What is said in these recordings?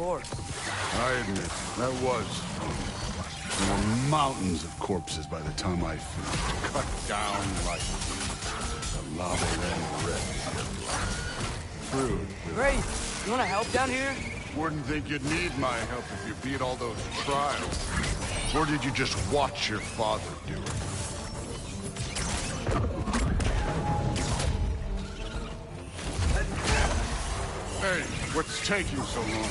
course. I admit, that was fun. There were mountains of corpses by the time I finished. Cut down like the lava ran red. True. Great. You want to help down here? Wouldn't think you'd need my help if you beat all those trials. Or did you just watch your father do it? Hey, what's taking so long?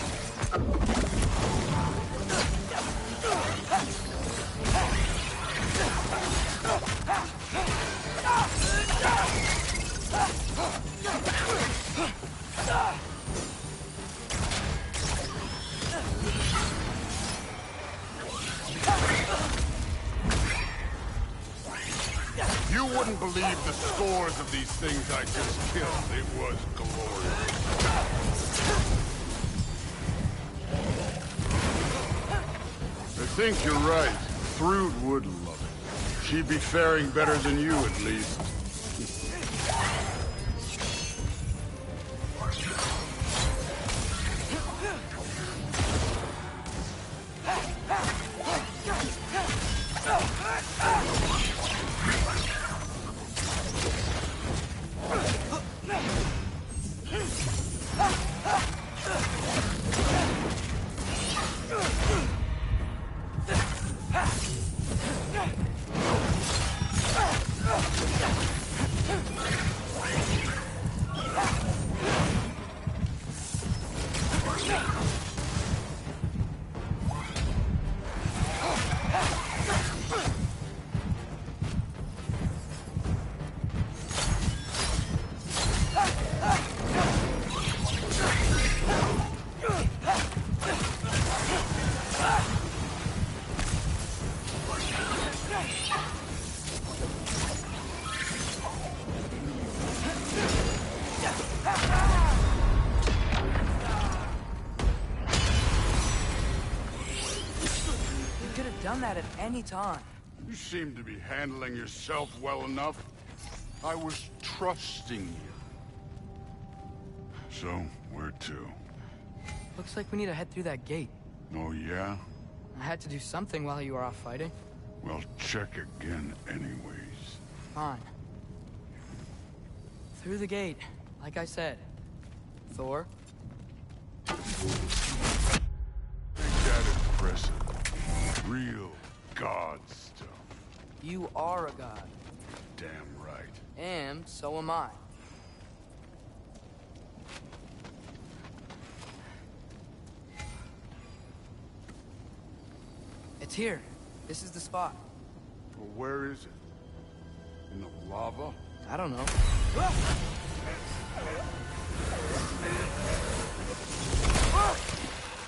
You wouldn't believe the scores of these things I just killed. It was glorious. I think you're right. Thrud would love it. She'd be faring better than you, at least. Done that at any time. You seem to be handling yourself well enough. I was trusting you. So, where to? Looks like we need to head through that gate. Oh, yeah? I had to do something while you were off fighting. Well, check again anyways. Fine. Through the gate, like I said. Thor? Ain't that impressive? Real god stuff. You are a god. Damn right. And so am I. It's here. This is the spot. Well, where is it? In the lava? I don't know.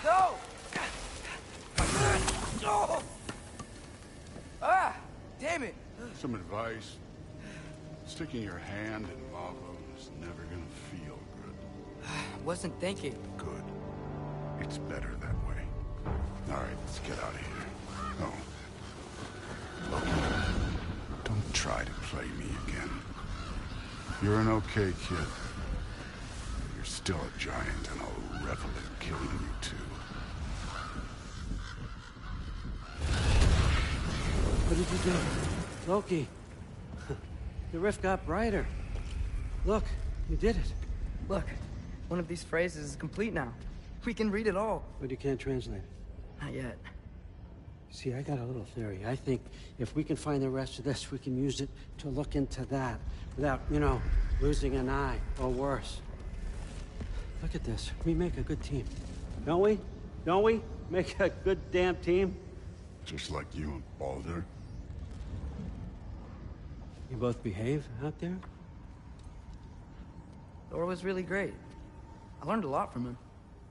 No! Ah! Damn it! Some advice. Sticking your hand in lava is never gonna feel good. Wasn't thinking. Good. It's better that way. All right, let's get out of here. Oh. Loki, don't try to play me again. You're an okay kid. You're still a giant, and I'll revel in killing you too. What did you do? Loki. The rift got brighter. Look, you did it. Look, one of these phrases is complete now. We can read it all. But you can't translate it. Not yet. See, I got a little theory. I think if we can find the rest of this, we can use it to look into that without, you know, losing an eye or worse. Look at this. We make a good team. Don't we? Don't we? Make a good damn team? Just like you and Baldur. You both behave out there? Thor was really great. I learned a lot from him.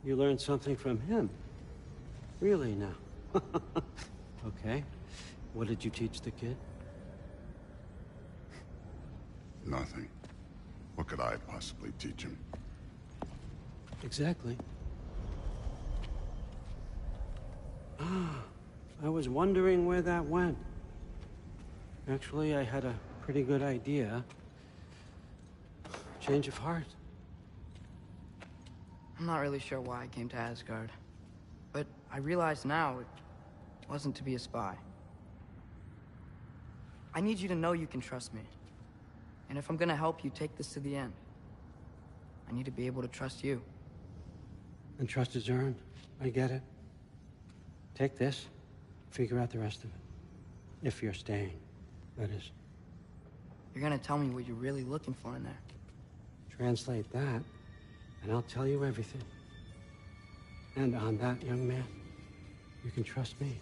You learned something from him? Really now? Okay. What did you teach the kid? Nothing. What could I possibly teach him? Exactly. I was wondering where that went. Actually, I had a pretty good idea. Change of heart. I'm not really sure why I came to Asgard. I realize now it wasn't to be a spy. I need you to know you can trust me. And if I'm gonna help you take this to the end, I need to be able to trust you. And trust is earned. I get it. Take this, figure out the rest of it. If you're staying, that is. You're gonna tell me what you're really looking for in there. Translate that, and I'll tell you everything. And on that, young man, you can trust me.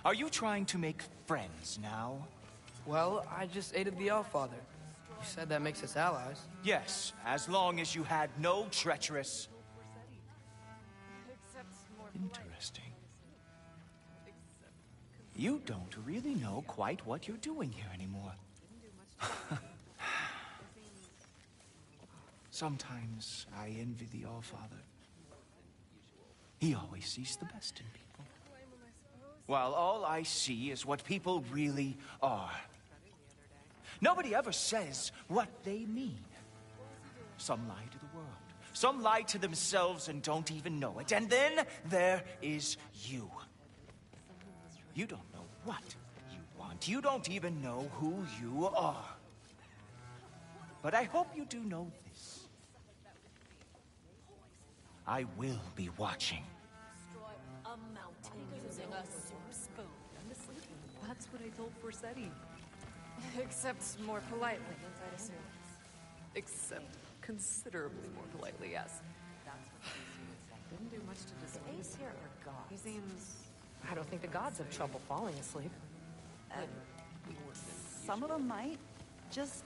Are you trying to make friends now? Well, I just aided the Allfather. You said that makes us allies. Yes, as long as you had no treacherous... Interesting. You don't really know quite what you're doing here anymore. Sometimes I envy the Allfather. He always sees the best in people. While all I see is what people really are. Nobody ever says what they mean. Some lie to the world. Some lie to themselves and don't even know it. And then there is you. You don't know what you want. You don't even know who you are. But I hope you do know this. I will be watching. A mountain using a soup spoon. That's what I told Forsetti. Except more politely, I'd assume. Except considerably more politely, yes. Didn't do much to dissuade him. Aesir are gods. He seems... I don't think the gods have trouble falling asleep. Some of them might. Just,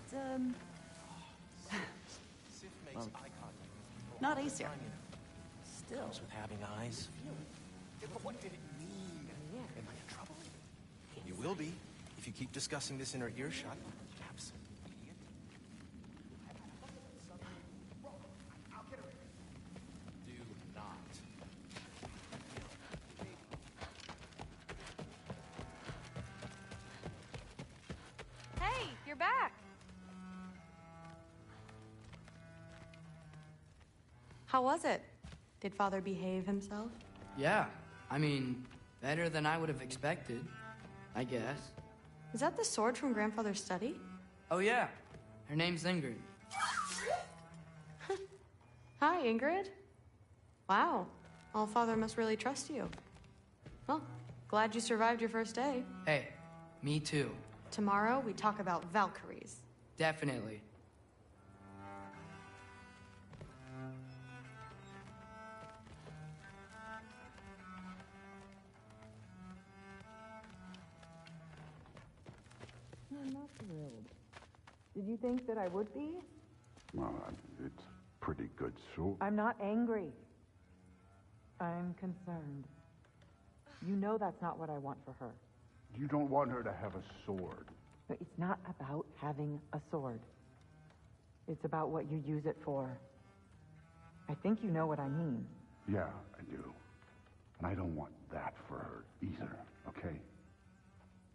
not Aesir. Still. With having eyes. What did it mean? Am I in trouble? You will be if you keep discussing this in her earshot. Absolute idiot. Do not. Hey, you're back! How was it? Did Father behave himself? Yeah, I mean, better than I would have expected, I guess. Is that the sword from Grandfather's study? Oh yeah, her name's Ingrid. Hi, Ingrid. Wow, Allfather must really trust you. Well, glad you survived your first day. Hey, me too. Tomorrow, we talk about Valkyries. Definitely. I'm not thrilled. Did you think that I would be? Well, it's pretty good soup. I'm not angry. I'm concerned. You know that's not what I want for her. You don't want her to have a sword. But it's not about having a sword. It's about what you use it for. I think you know what I mean. Yeah, I do. And I don't want that for her either, okay?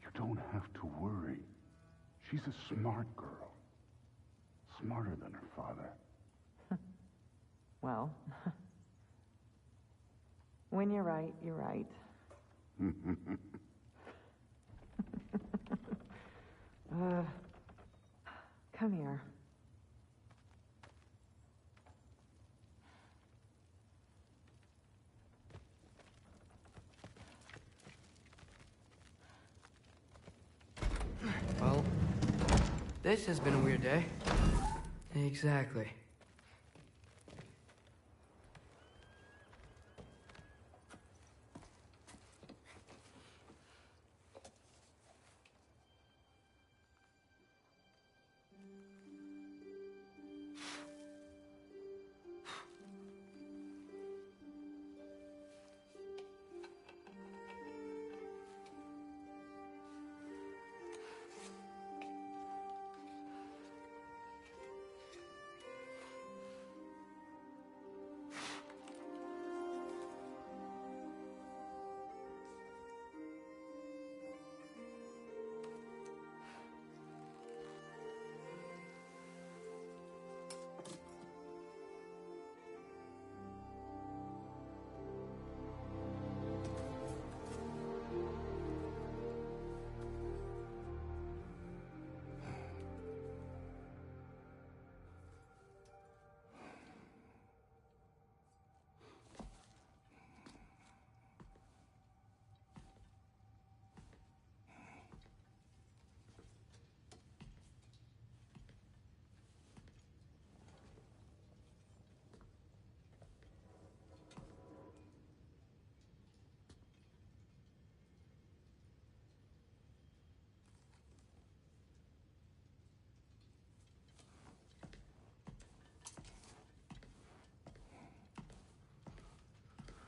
You don't have to worry. She's a smart girl. Smarter than her father. Well, when you're right, you're right. Come here. Well, this has been a weird day. Exactly.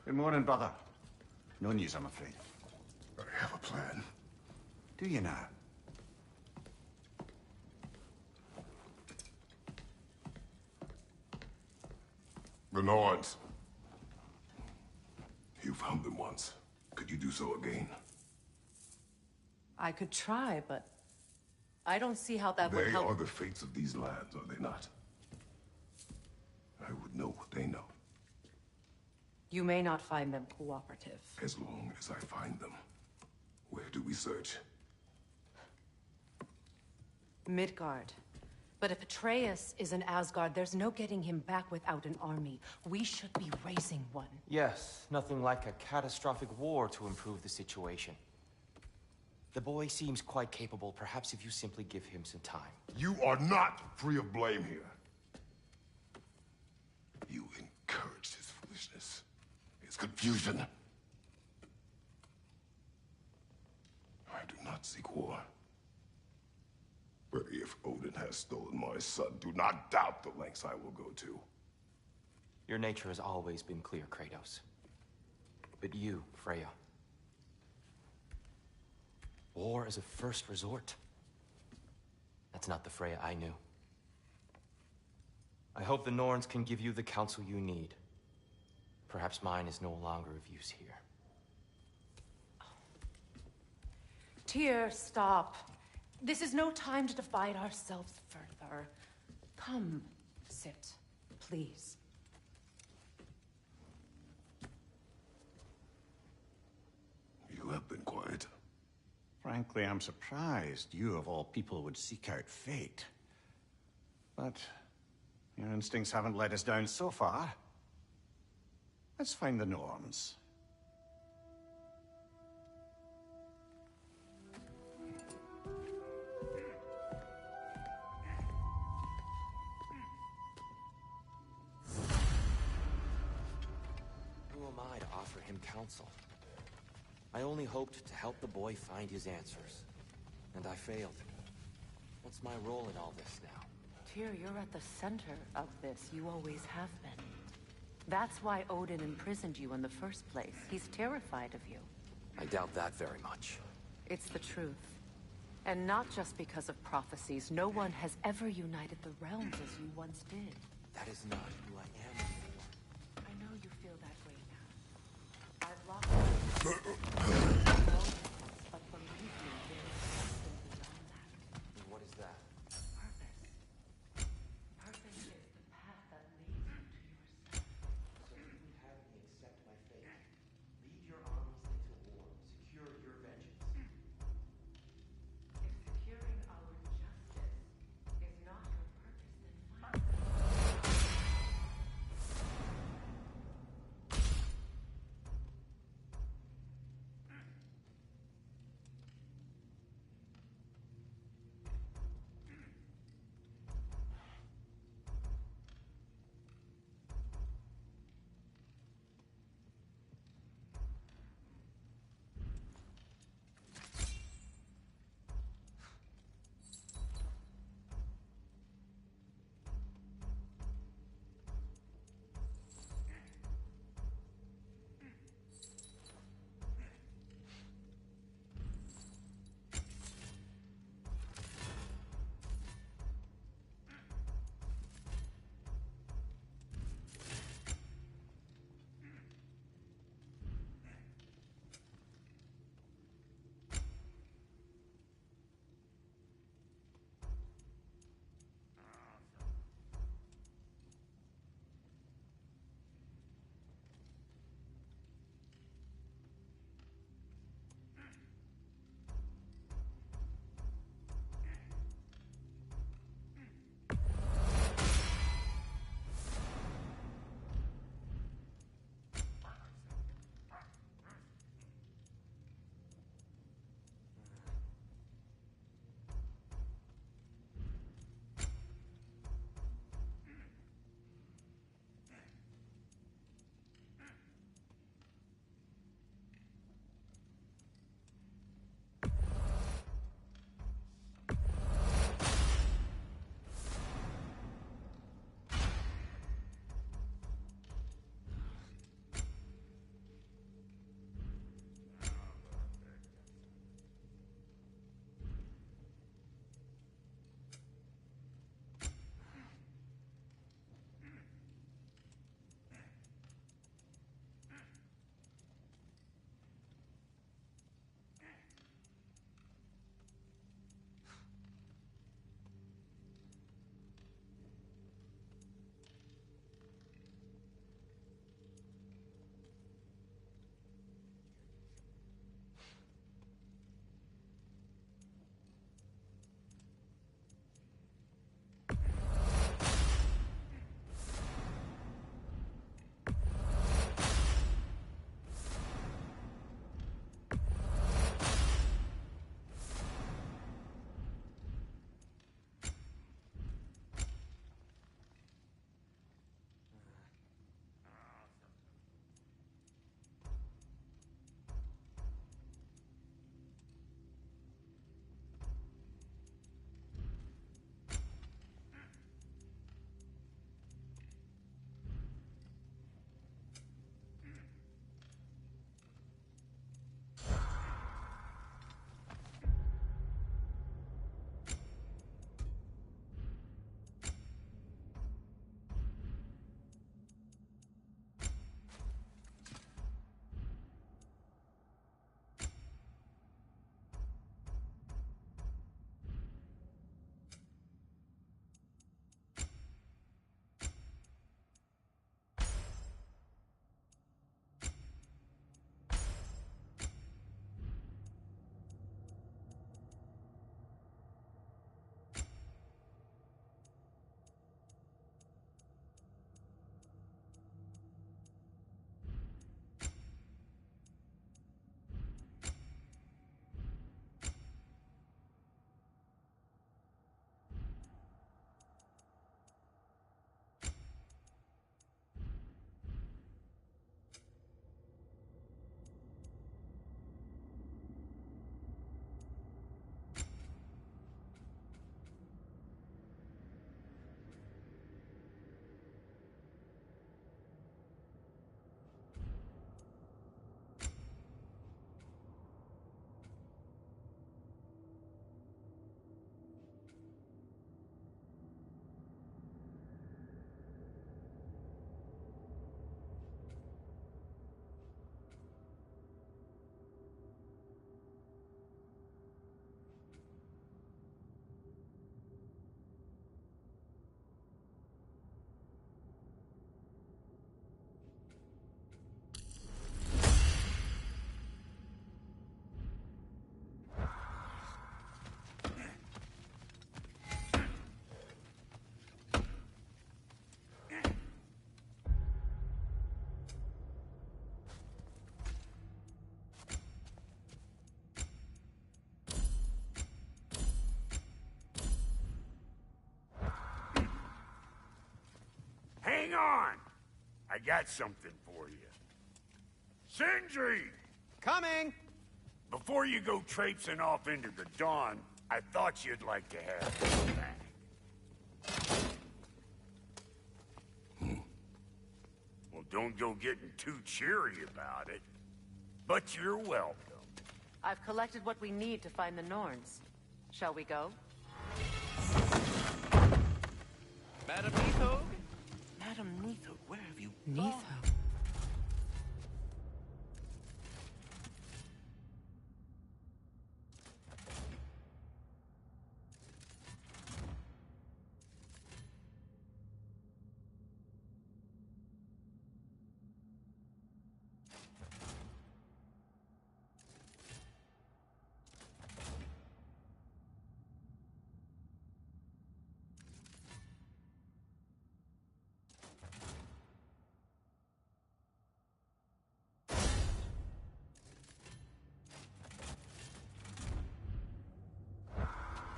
Good morning, brother. No news, I'm afraid. I have a plan. Do you now? The Norns. You found them once. Could you do so again? I could try, but I don't see how that would They help. are the fates of these lands, are they not? I would know what they know, You may not find them cooperative. as long as I find them. Where do we search? Midgard. But if Atreus is in Asgard, there's no getting him back without an army. We should be raising one. Yes, nothing like a catastrophic war to improve the situation. The boy seems quite capable. Perhaps if you simply give him some time. You are not free of blame here. You encouraged his foolishness, his confusion. I do not seek war. But if Odin has stolen my son, do not doubt the lengths I will go to. Your nature has always been clear, Kratos. But you, Freya. War as a first resort. That's not the Freya I knew. I hope the Norns can give you the counsel you need. Perhaps mine is no longer of use here. Tyr, stop. This is no time to divide ourselves further. Come, sit, please. You have been quiet. Frankly, I'm surprised you, of all people, would seek out fate. But your instincts haven't let us down so far. Let's find the Norns. Who am I to offer him counsel? I only hoped to help the boy find his answers. And I failed. What's my role in all this now? Tyr, you're at the center of this. You always have been. That's why Odin imprisoned you in the first place. He's terrified of you. I doubt that very much. It's the truth. And not just because of prophecies. No one has ever united the realms as you once did. That is not who I am anymore. I know you feel that way now. I've lost you. But believe me, there is something beyond that. And what is Hang on! I got something for you. Sindri! Coming! Before you go traipsing off into the dawn, I thought you'd like to have this back. Well, don't go getting too cheery about it. But you're welcome. I've collected what we need to find the Norns. Shall we go? Madam Neathog? Madam Neathog, where have you gone? Neathog?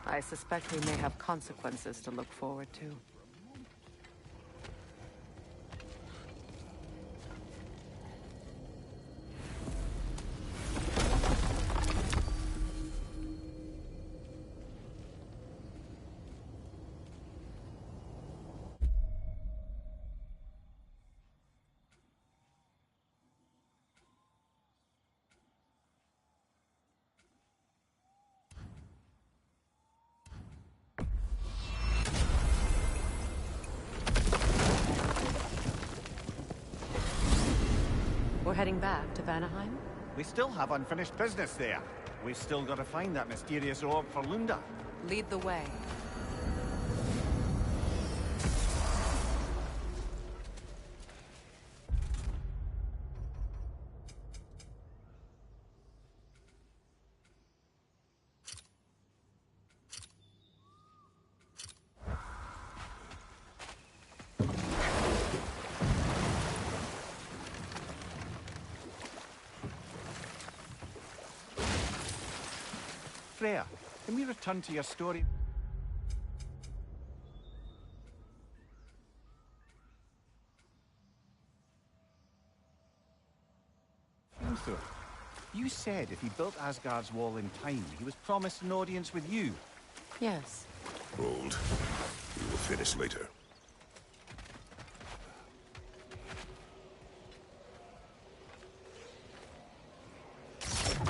I suspect we may have consequences to look forward to. We're heading back to Vanaheim? We still have unfinished business there. We've still got to find that mysterious orb for Lunda. Lead the way. Freya, can we return to your story? Hrimthur, you said if he built Asgard's wall in time, he was promised an audience with you. Yes. Hold. We will finish later.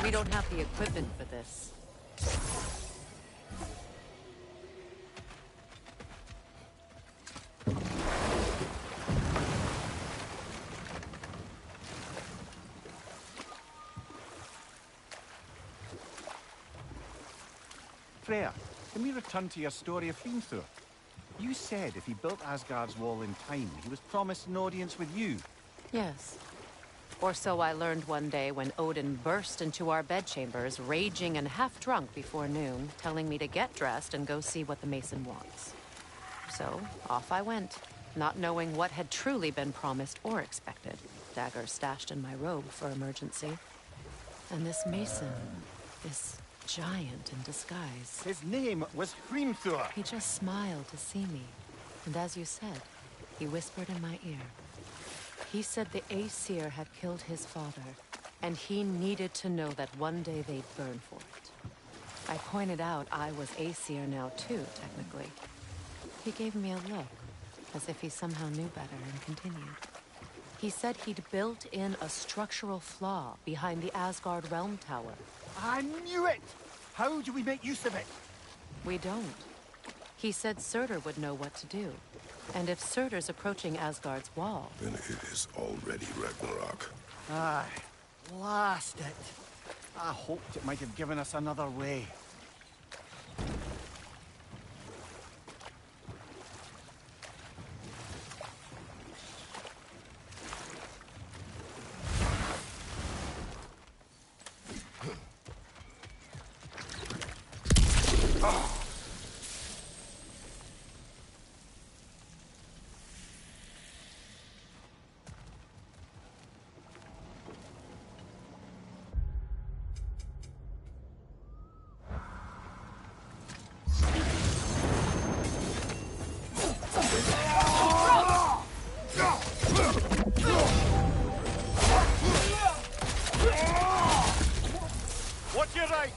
We don't have the equipment for this. Freya, can we return to your story of Hrimthur? You said if he built Asgard's wall in time, he was promised an audience with you. Yes. Or so I learned one day when Odin burst into our bedchambers, raging and half-drunk before noon, telling me to get dressed and go see what the Mason wants. So, off I went, not knowing what had truly been promised or expected. Dagger stashed in my robe for emergency. And this Mason, this giant in disguise. His name was Hrimthur. He just smiled to see me. And as you said, he whispered in my ear. He said the Aesir had killed his father, and he needed to know that one day they'd burn for it. I pointed out I was Aesir now too, technically. He gave me a look, as if he somehow knew better, and continued. He said he'd built in a structural flaw behind the Asgard Realm Tower. I knew it! How do we make use of it? We don't. He said Surtur would know what to do. And if Surtur's approaching Asgard's wall... Then it is already Ragnarok. Aye. Blast it. I hoped it might have given us another way. you right!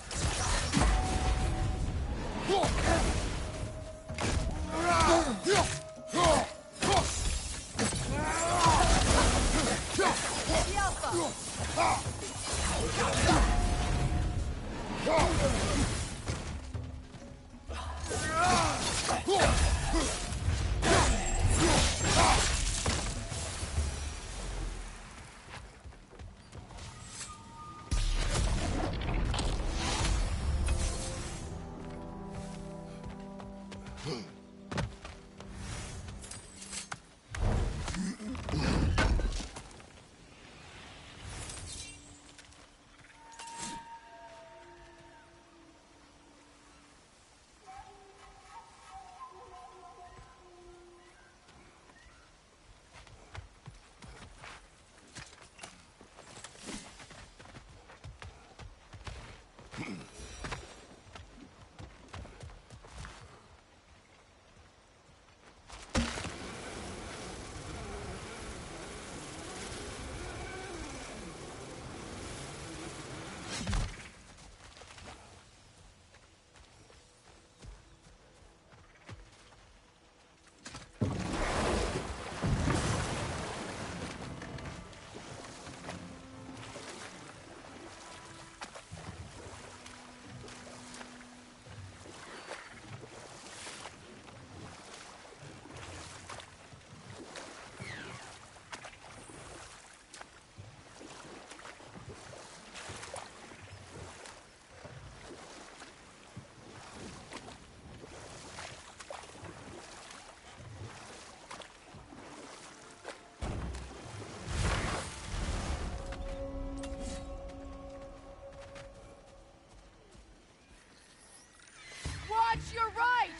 Watch your right!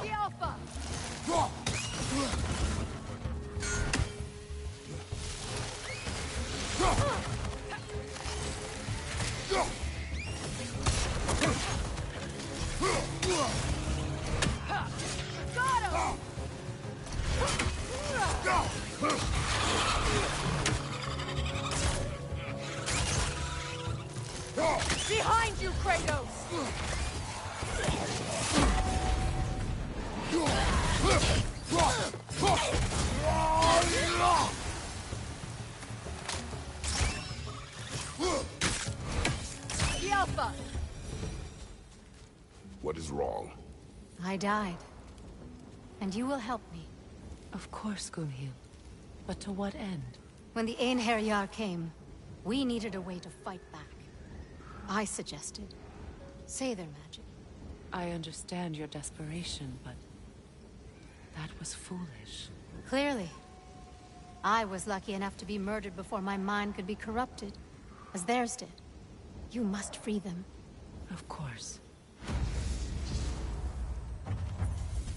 The Alpha! Got him! Behind you, Kratos! The Alpha! What is wrong? I died. And you will help me. Of course, Gunhild. But to what end? When the Einherjar came, we needed a way to fight back. I suggested Seidr magic. I understand your desperation, but that was foolish. Clearly. I was lucky enough to be murdered before my mind could be corrupted, as theirs did. You must free them. Of course.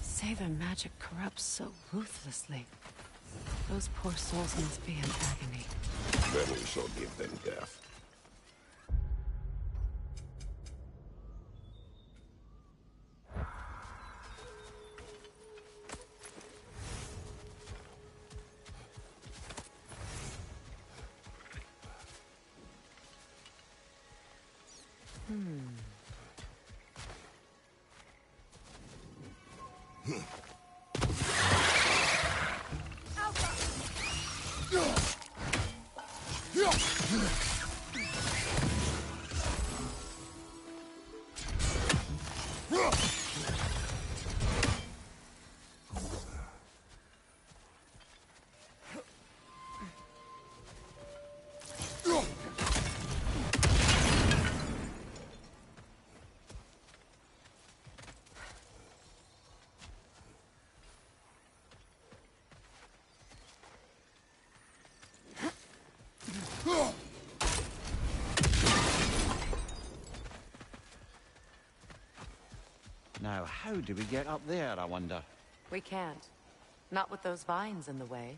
Seidr magic corrupts so ruthlessly. Those poor souls must be in agony. Then we shall give them death. Now, how do we get up there, I wonder? We can't. Not with those vines in the way.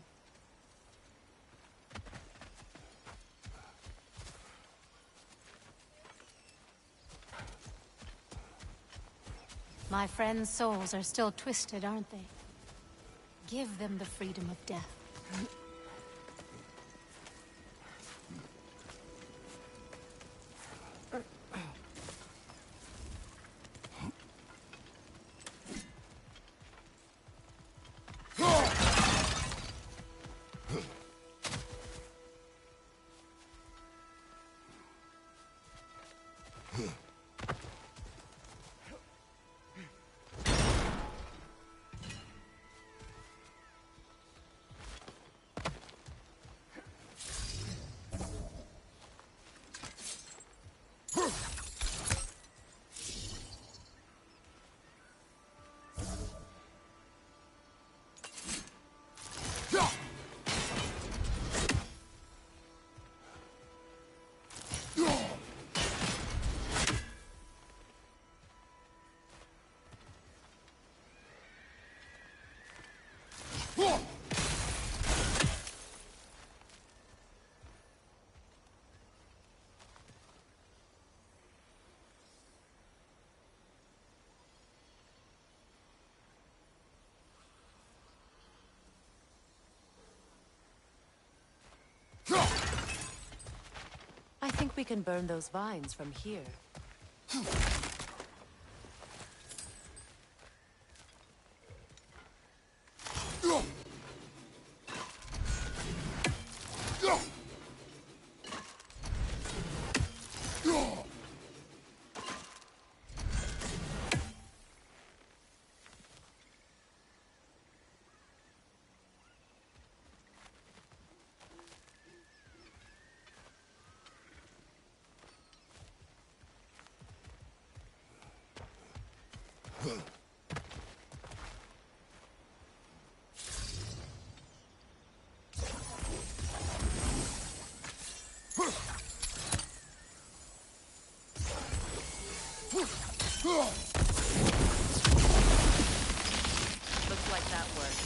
My friends' souls are still twisted, aren't they? Give them the freedom of death. I think we can burn those vines from here. Looks like that worked.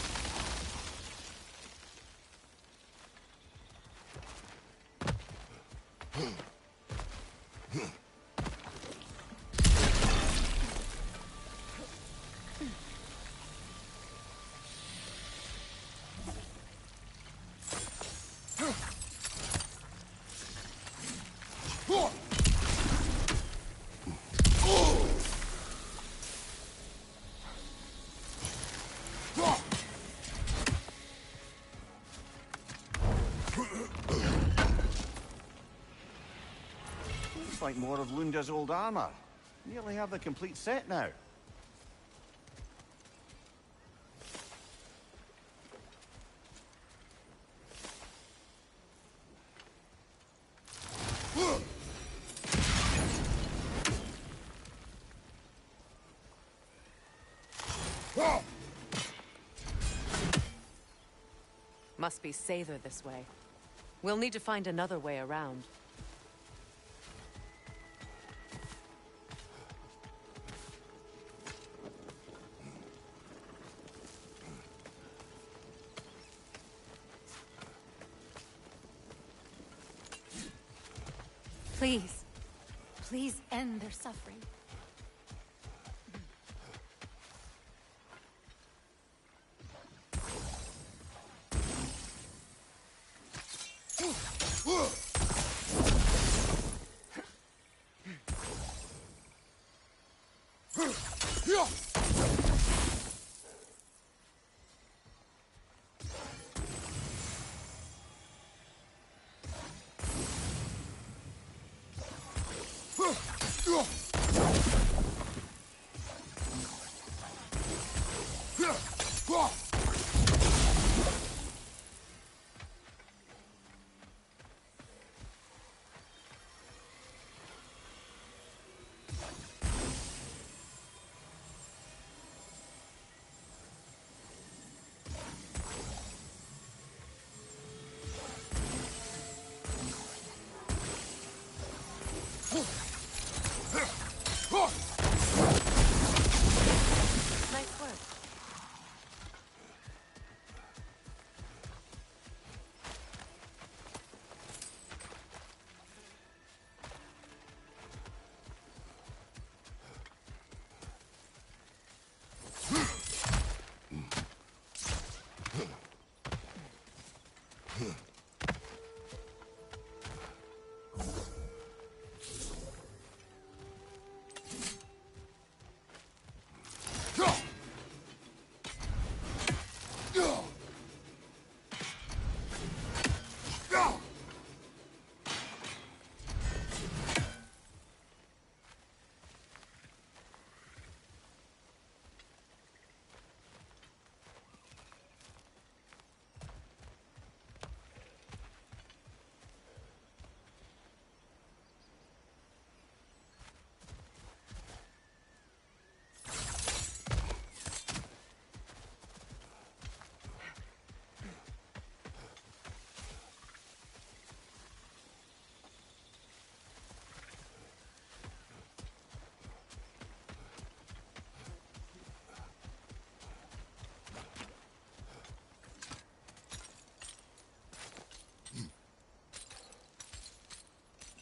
Looks like more of Lunda's old armor. Nearly have the complete set now. Must be Sather this way. We'll need to find another way around. Please. Please end their suffering.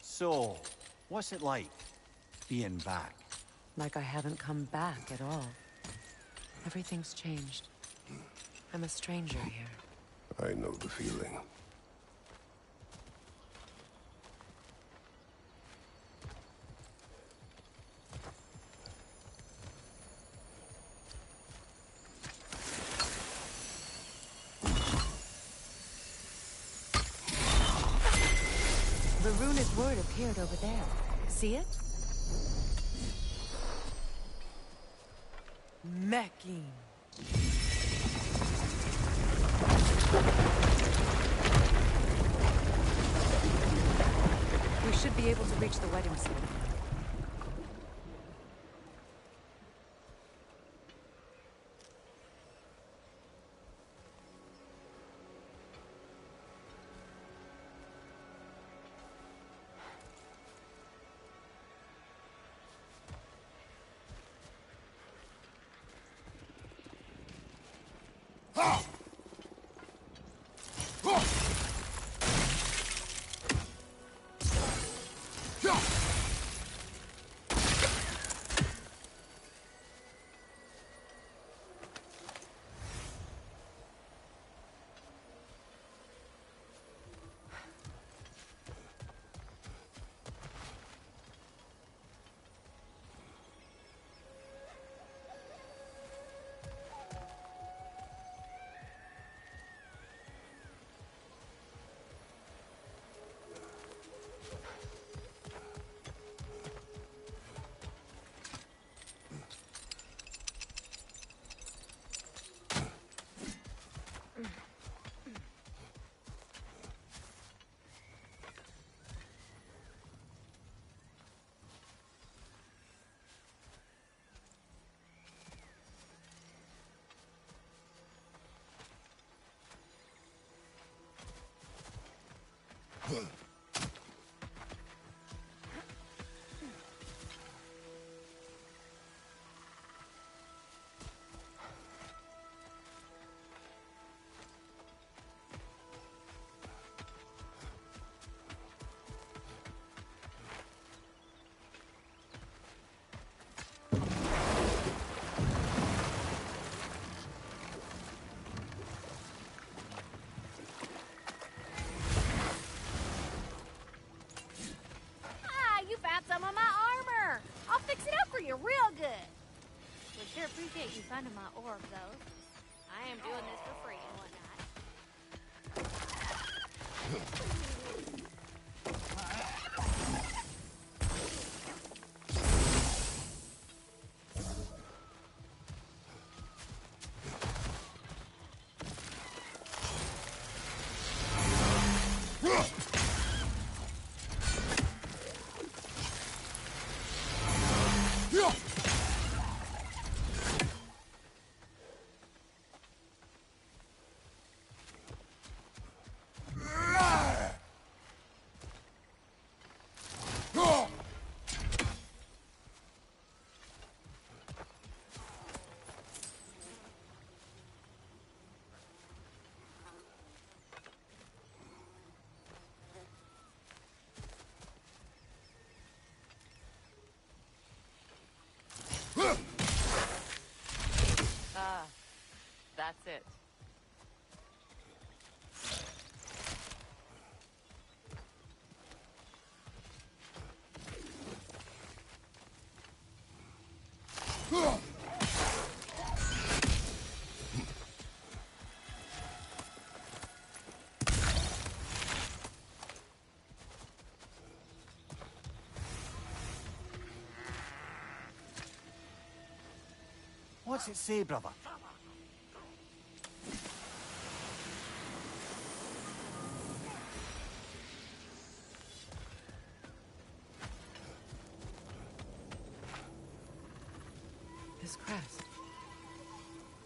So, what's it like, being back? Like I haven't come back at all. Everything's changed. I'm a stranger here. I know the feeling. The runic word appeared over there. See it? Meching. We should be able to reach the wedding center. Some of my armor. I'll fix it up for you real good. We sure appreciate you finding my orb, though. I am doing this for free and That's it. What's it say, brother? This crest.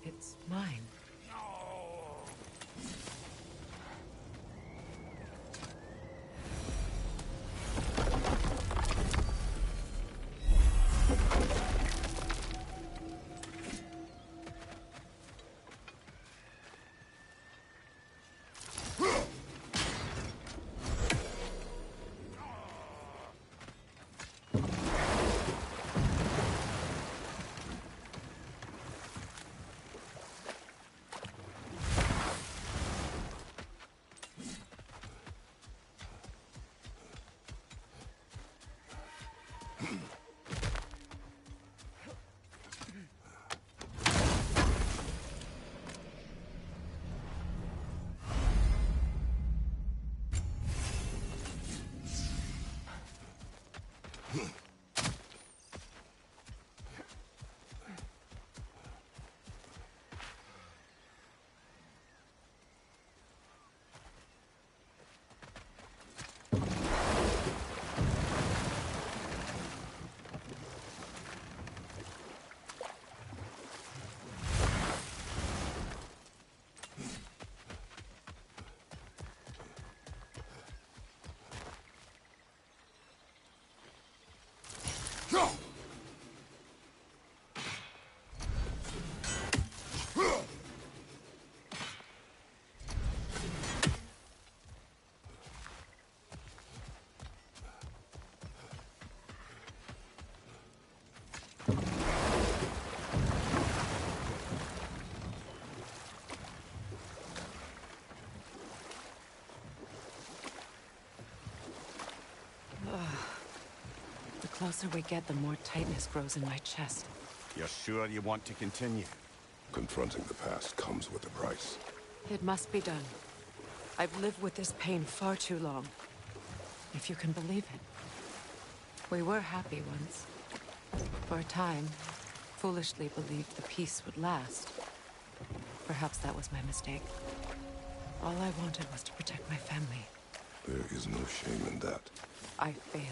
It's mine. The closer we get, the more tightness grows in my chest. You're sure you want to continue? Confronting the past comes with a price. It must be done. I've lived with this pain far too long. If you can believe it. We were happy once. For a time, foolishly believed the peace would last. Perhaps that was my mistake. All I wanted was to protect my family. There is no shame in that. I failed,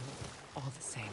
all the same.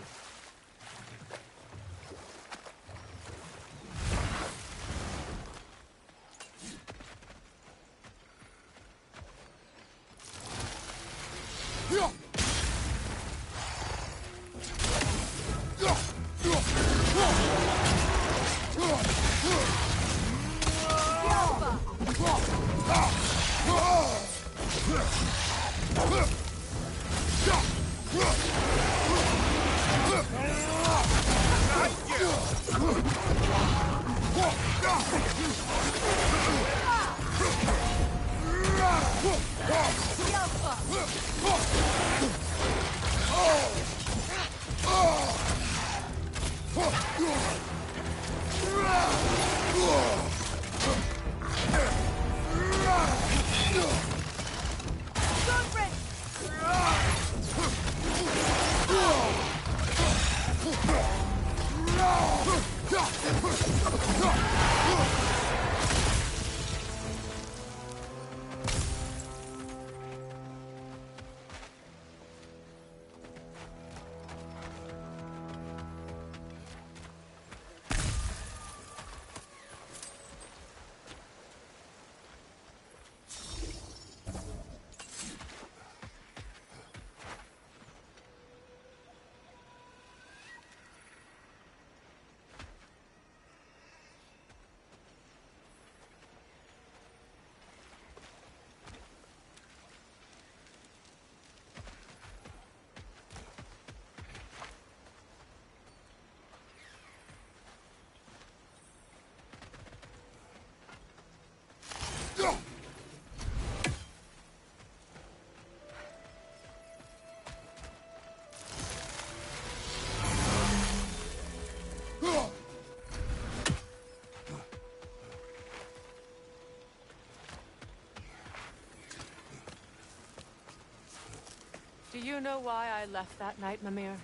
you know why I left that night, Mimir?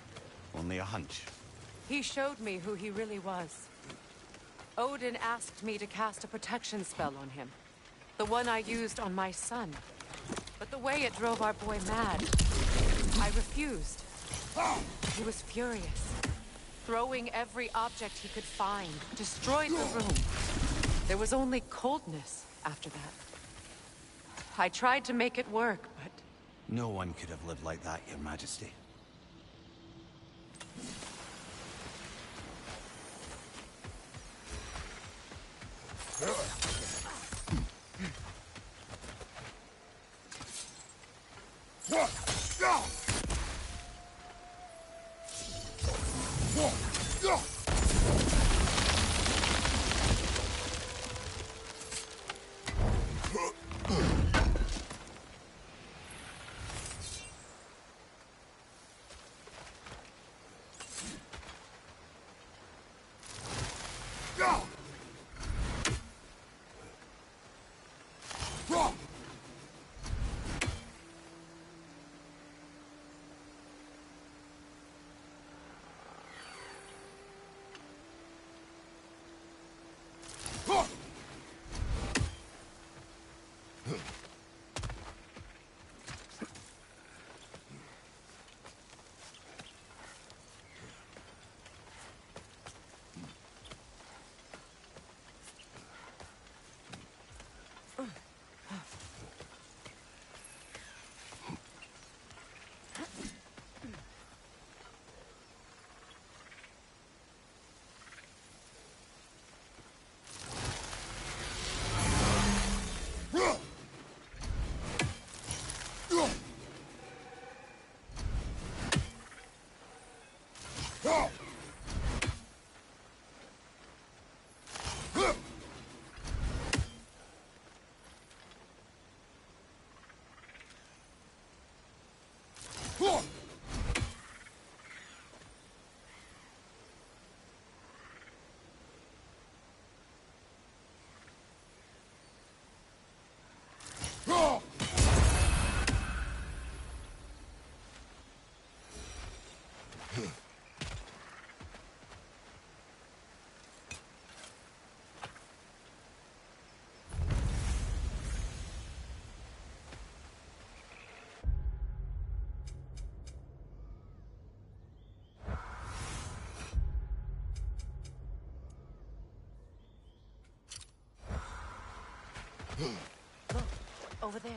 Only a hunch. He showed me who he really was. Odin asked me to cast a protection spell on him. The one I used on my son. But the way it drove our boy mad, I refused. He was furious, throwing every object he could find, destroyed the room. There was only coldness after that. I tried to make it work, but... No one could have lived like that, Your Majesty. Look, over there.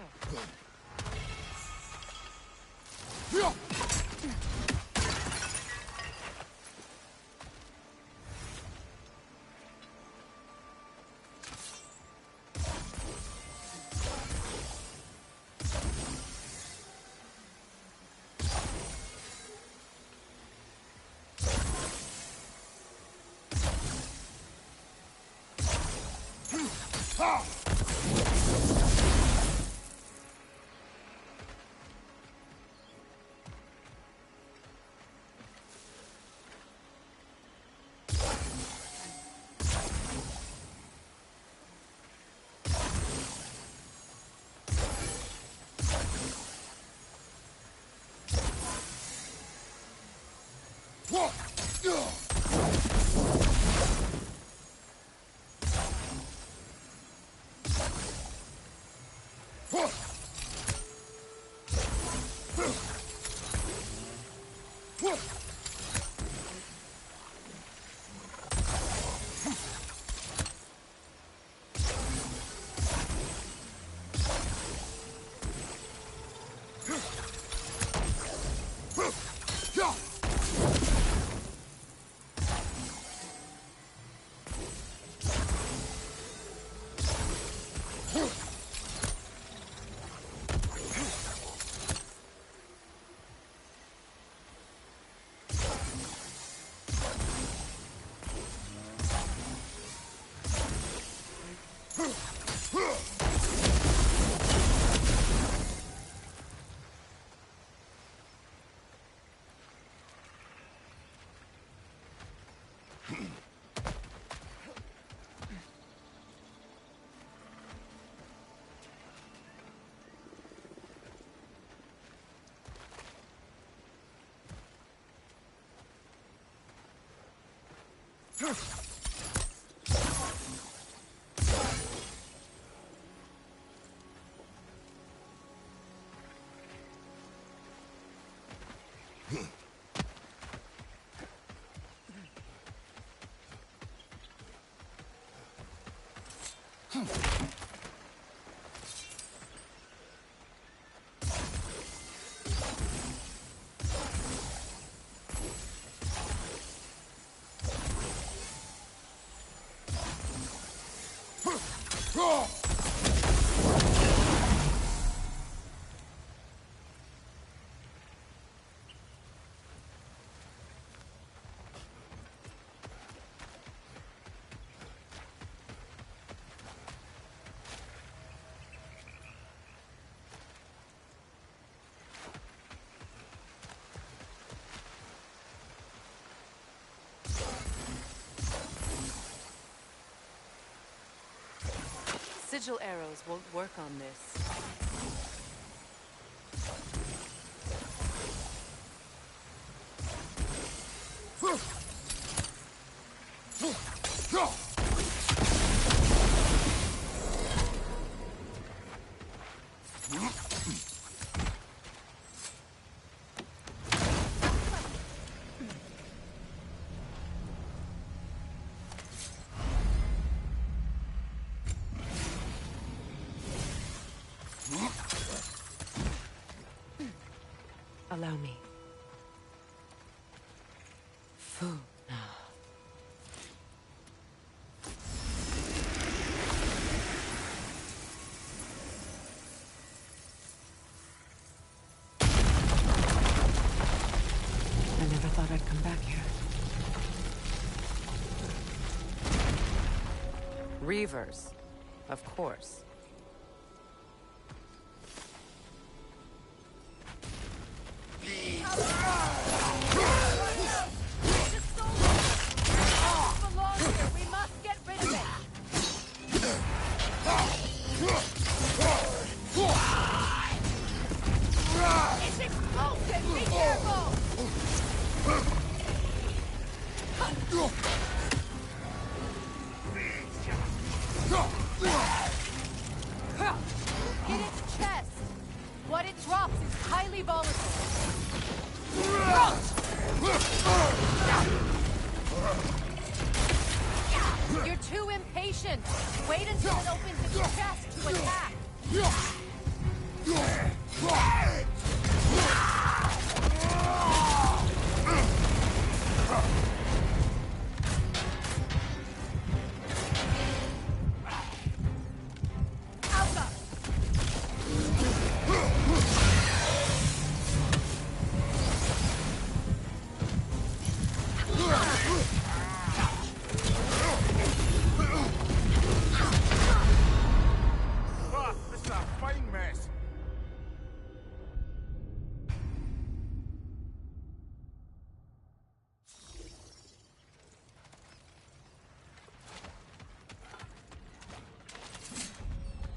Sigil arrows won't work on this. Allow me. Fu Na. I never thought I'd come back here. Reavers, of course. Hit its chest. What it drops is highly volatile. You're too impatient. Wait until it opens its chest to attack. This is a fighting mess.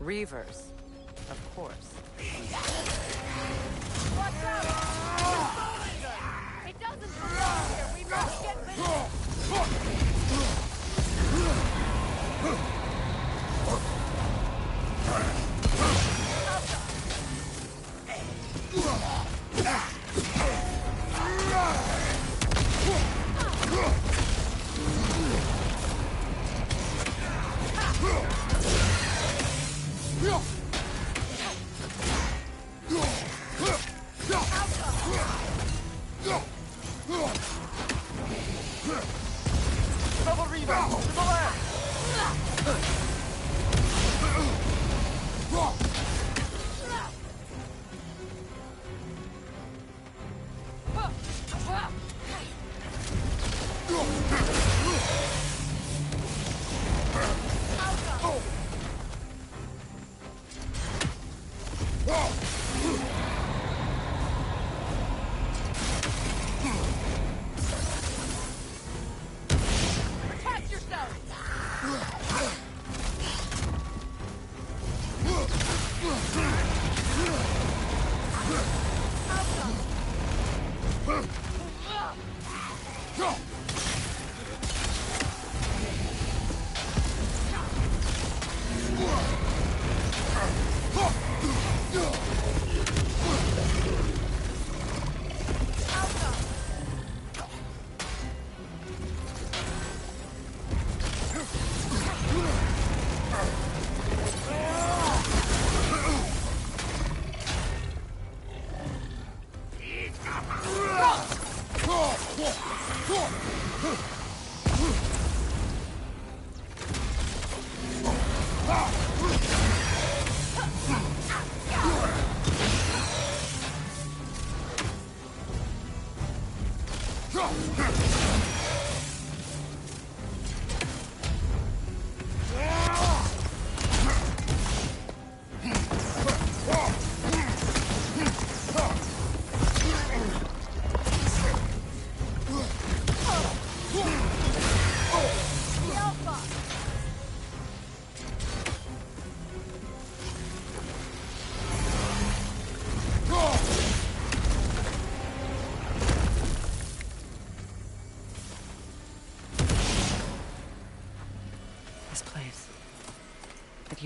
Reavers, of course. Watch out! It doesn't belong here. We must get rid of it. Double Reaver, to the left!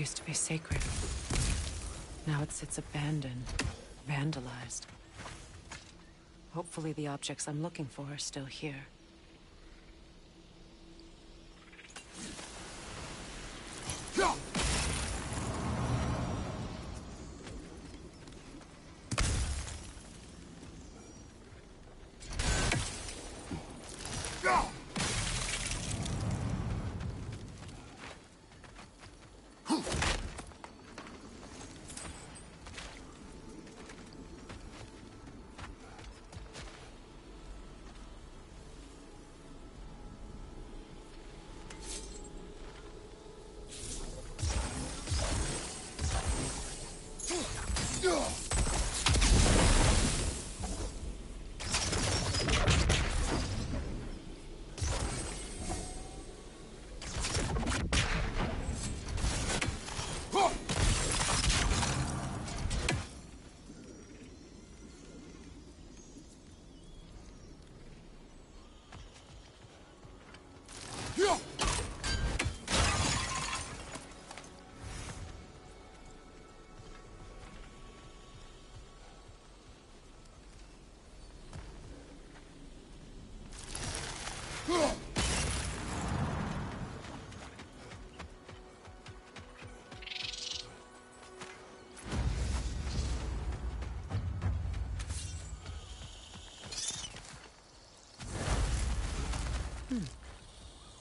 used to be sacred. Now it sits abandoned, vandalized. Hopefully the objects I'm looking for are still here.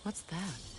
What's that?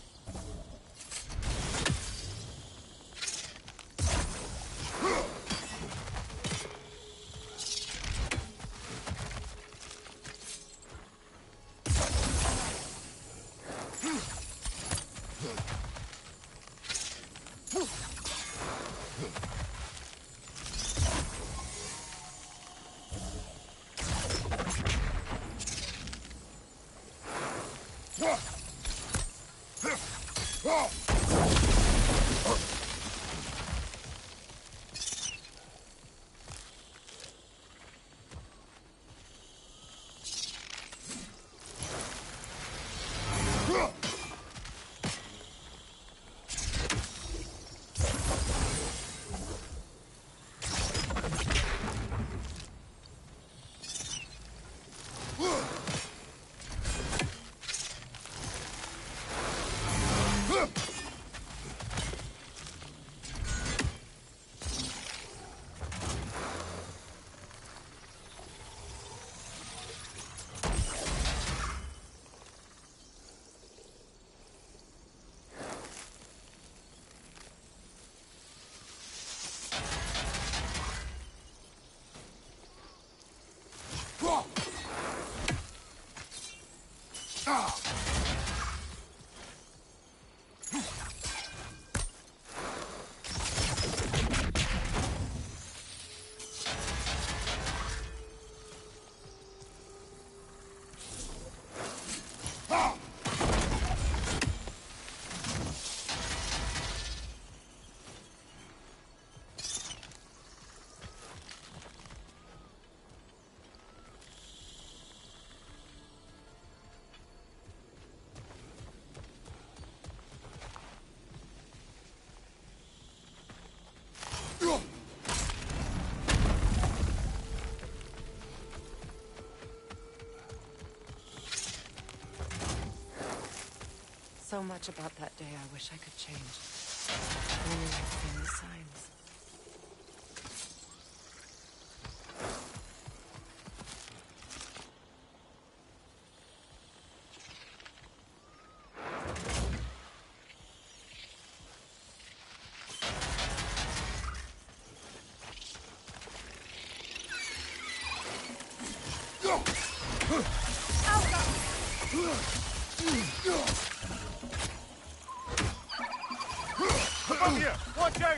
So much about that day I wish I could change. Only I've seen the signs. Up here! Watch out!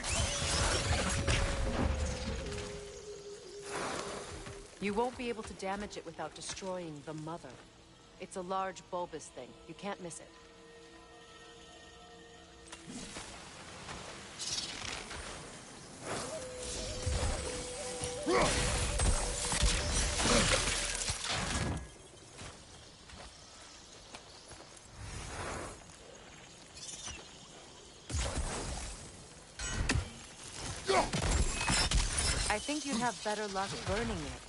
You won't be able to damage it without destroying the mother. It's a large bulbous thing. You can't miss it. I think you'd have better luck burning it.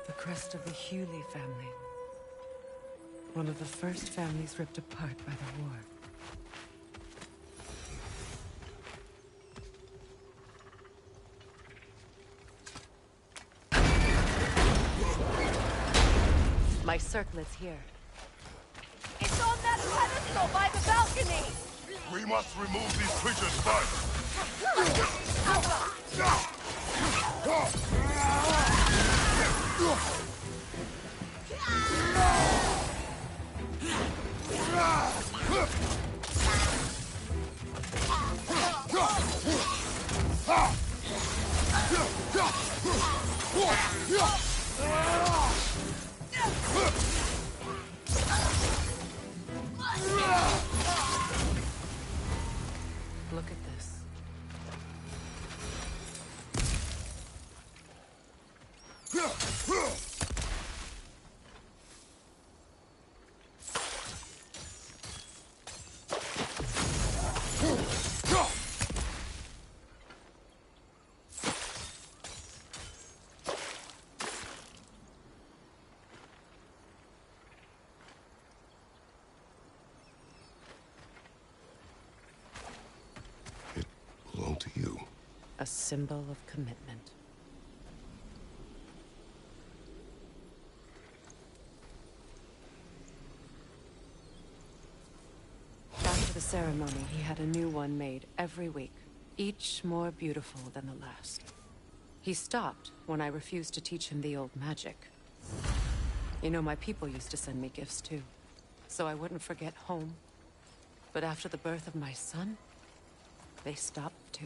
The crest of the Hewley family. One of the first families ripped apart by the war. My circlet's here. It's on that pedestal by the balcony! We must remove these creatures first. Look at this. Belong to you. A symbol of commitment. After the ceremony, he had a new one made every week, each more beautiful than the last. He stopped when I refused to teach him the old magic. You know, my people used to send me gifts too, so I wouldn't forget home. But after the birth of my son, they stopped too.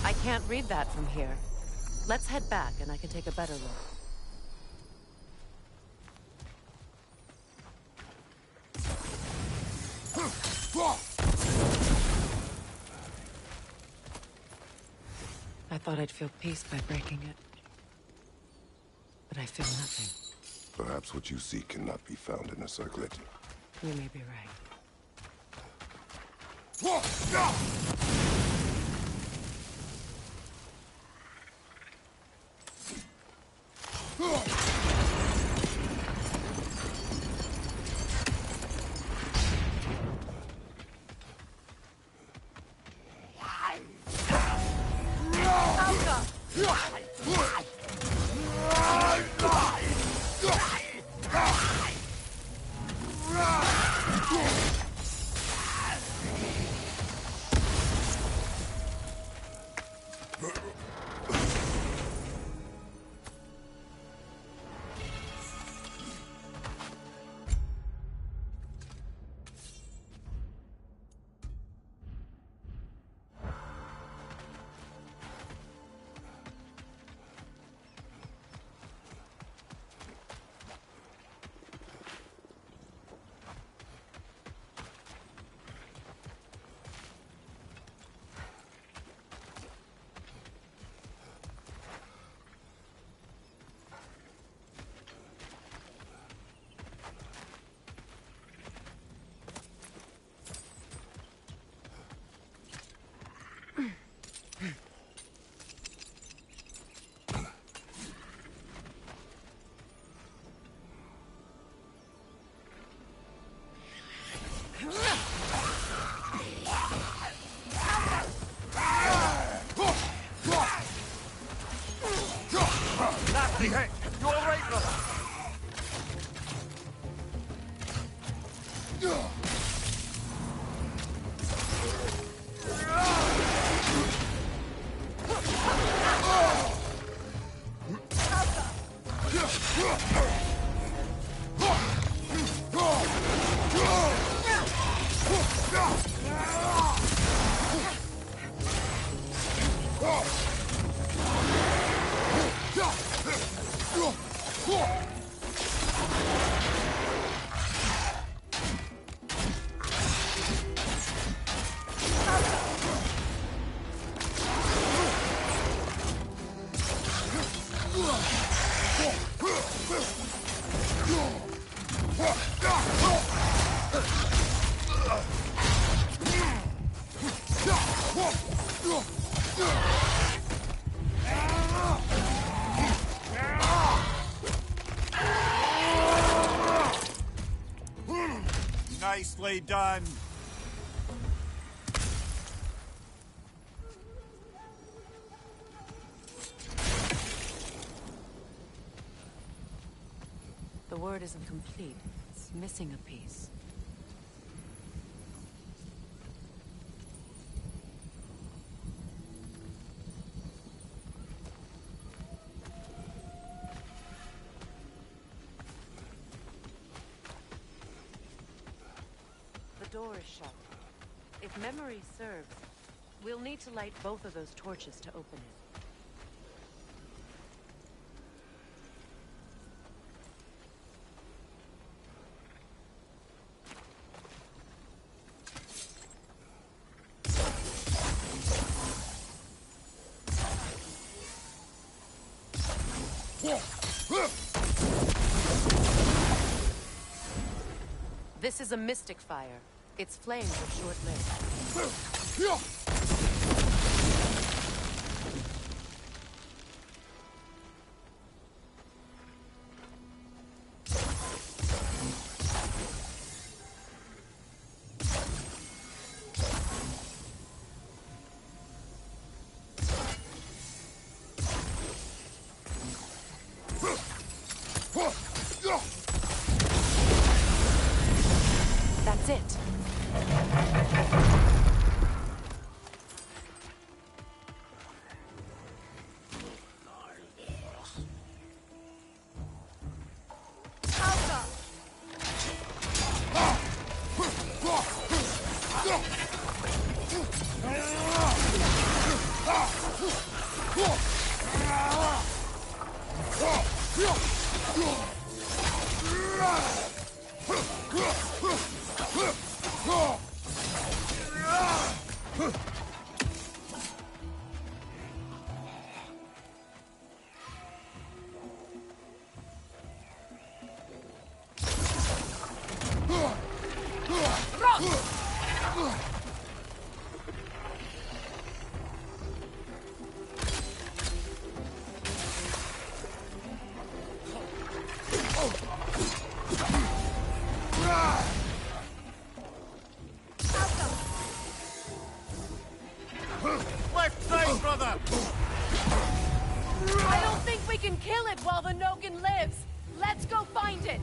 I can't read that from here. Let's head back and I can take a better look. I thought I'd feel peace by breaking it. But I feel nothing. Perhaps what you seek cannot be found in a circlet. You may be right. Nicely done. The word isn't complete. It's missing a piece. The door is shut. If memory serves, we'll need to light both of those torches to open it. This is a mystic fire. Its flames are short-lived. That's it. Left side, brother! I don't think we can kill it while the Nogan lives. Let's go find it.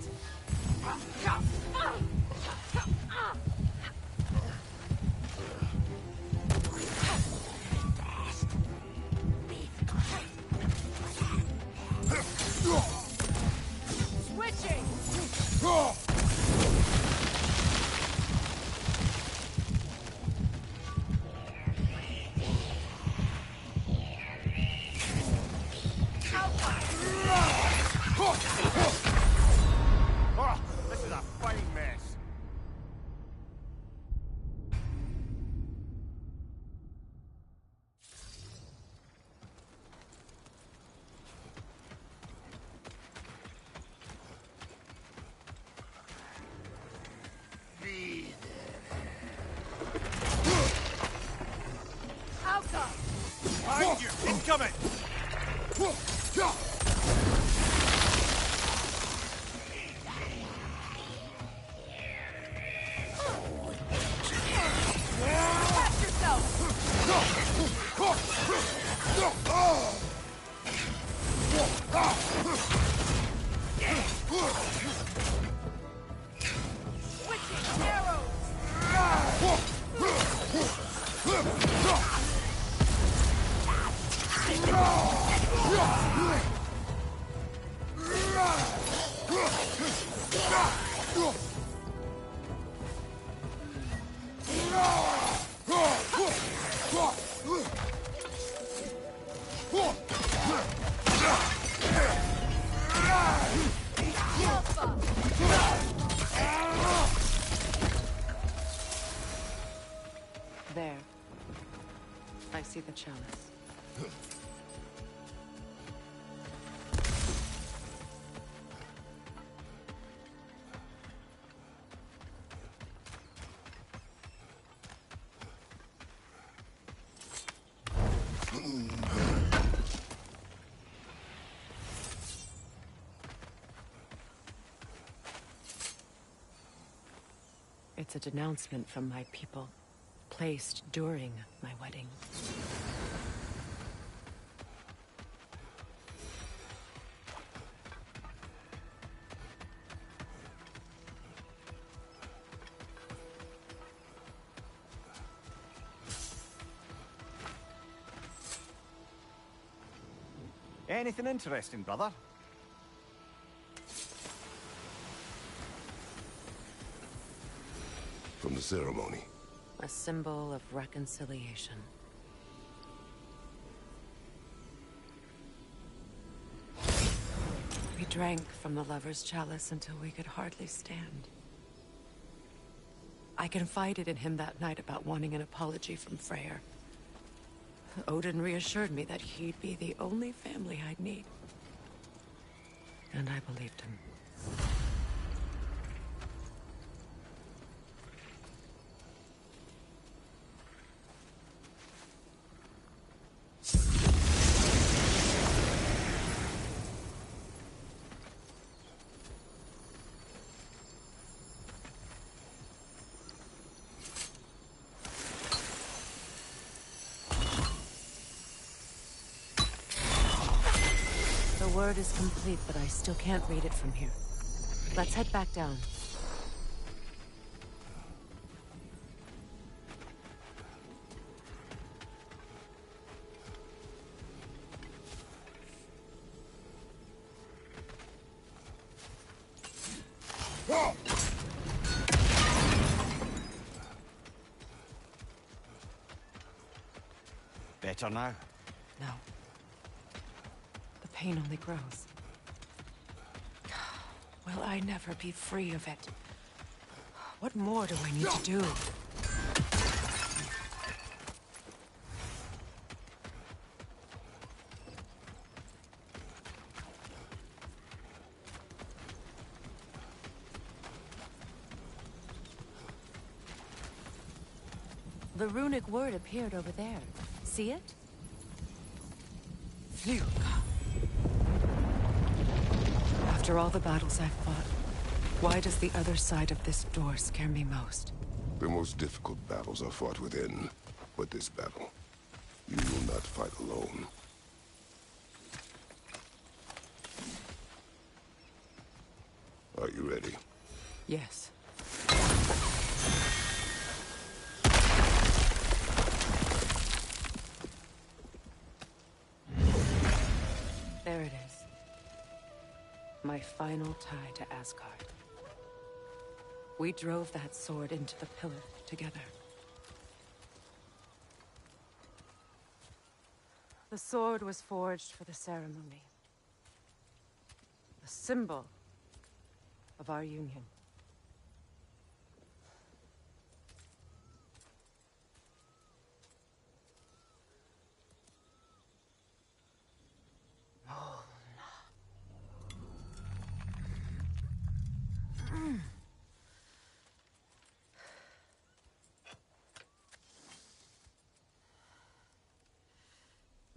Switching. Oh, this is a fine mess. There. I see the chalice. It's a denouncement from my people, placed during my wedding. Anything interesting, brother? From the ceremony. A symbol of reconciliation. We drank from the lover's chalice until we could hardly stand. I confided in him that night about wanting an apology from Freyr. Odin reassured me that he'd be the only family I'd need. And I believed him. The word is complete, but I still can't read it from here. Let's head back down. Better now? No. The pain only grows. Will I never be free of it? What more do I need to do? The runic word appeared over there. See it? Phew. After all the battles I've fought, why does the other side of this door scare me most? The most difficult battles are fought within, but this battle, you will not fight alone. Are you ready? Yes. There it is. My final tie to Asgard. We drove that sword into the pillar together. The sword was forged for the ceremony. A symbol of our union.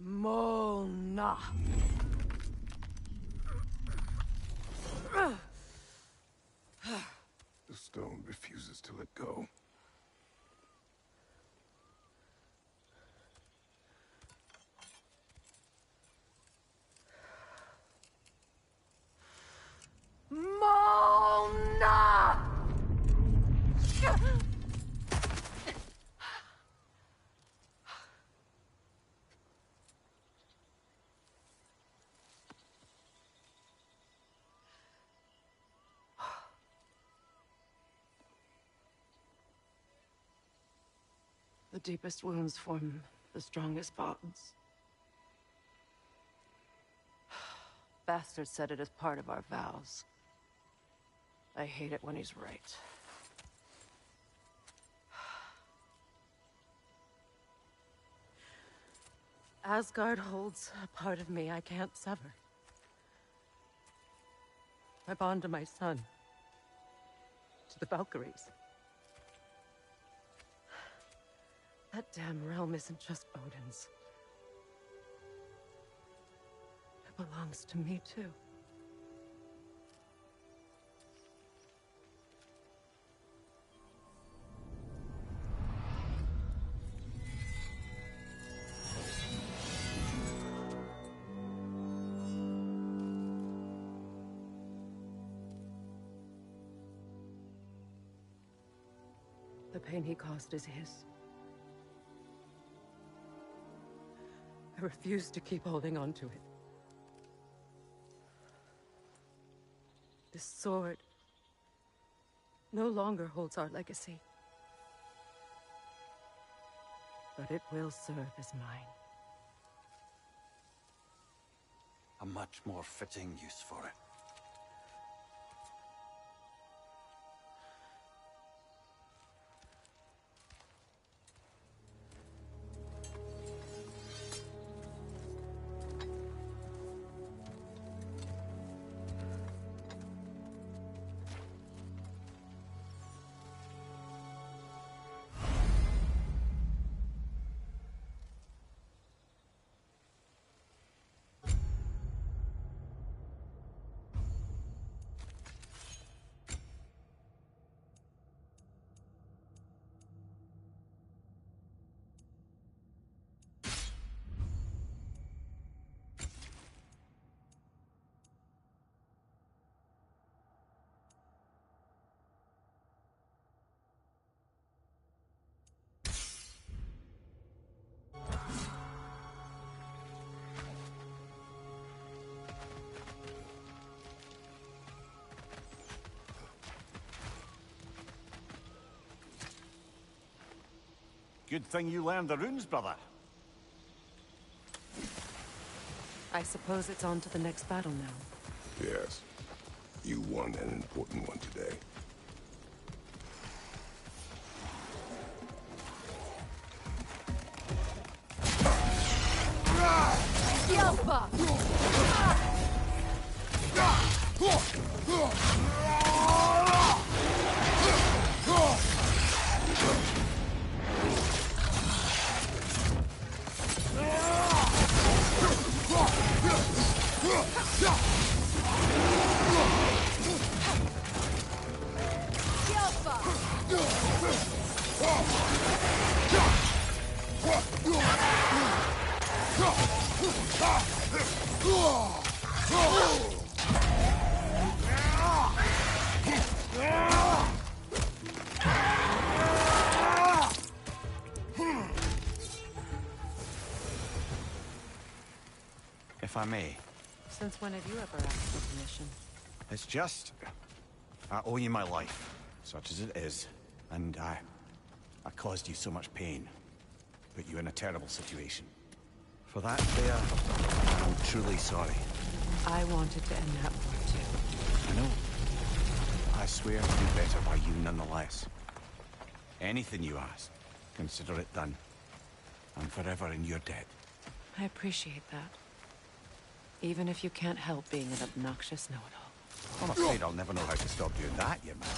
Mona. The stone refuses to let go. Mona! The deepest wounds form the strongest bonds. Bastard said it as part of our vows. I hate it when he's right. Asgard holds a part of me I can't sever. I bond to my son. To the Valkyries. That damn realm isn't just Odin's. It belongs to me, too. The pain he caused is his. I refuse to keep holding on to it. This sword no longer holds our legacy. But it will serve as mine. A much more fitting use for it. Good thing you learned the runes, brother. I suppose it's on to the next battle now. Yes. You won an important one today. If I may. Since when have you ever asked for permission? It's just... I owe you my life, such as it is. And I caused you so much pain. Put you in a terrible situation. For that, Thea, I'm truly sorry. I wanted to end that war too. I know. I swear to do better by you nonetheless. Anything you ask, consider it done. I'm forever in your debt. I appreciate that. Even if you can't help being an obnoxious know-it-all. I'm afraid I'll never know how to stop doing that, you man.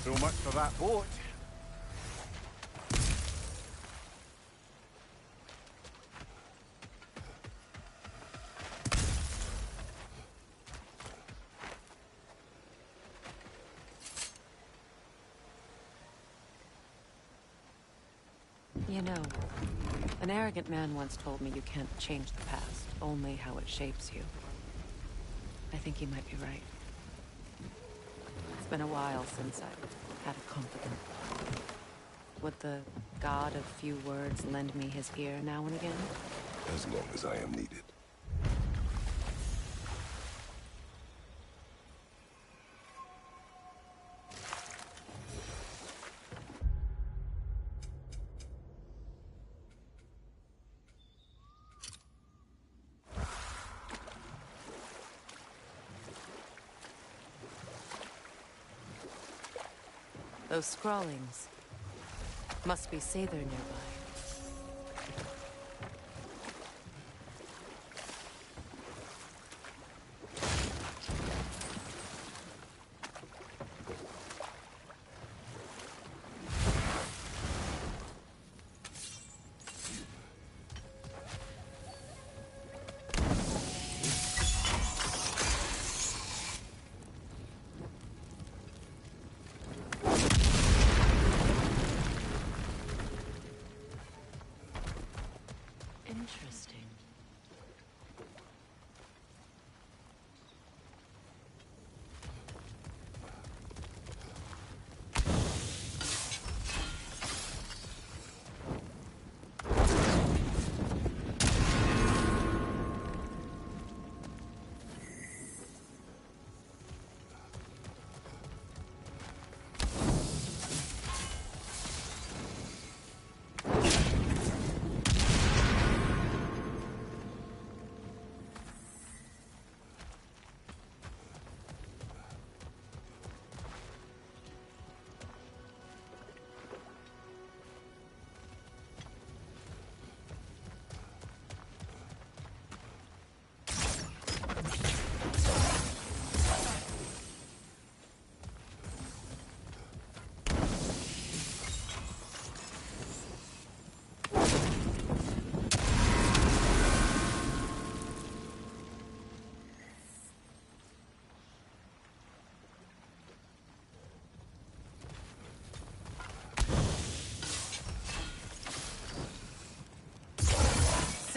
So much for that boat. You know, an arrogant man once told me you can't change the past, only how it shapes you. I think he might be right. It's been a while since I've had a confidant. Would the god of few words lend me his ear now and again? As long as I am needed. Those scrawlings must be Sather nearby. Interesting.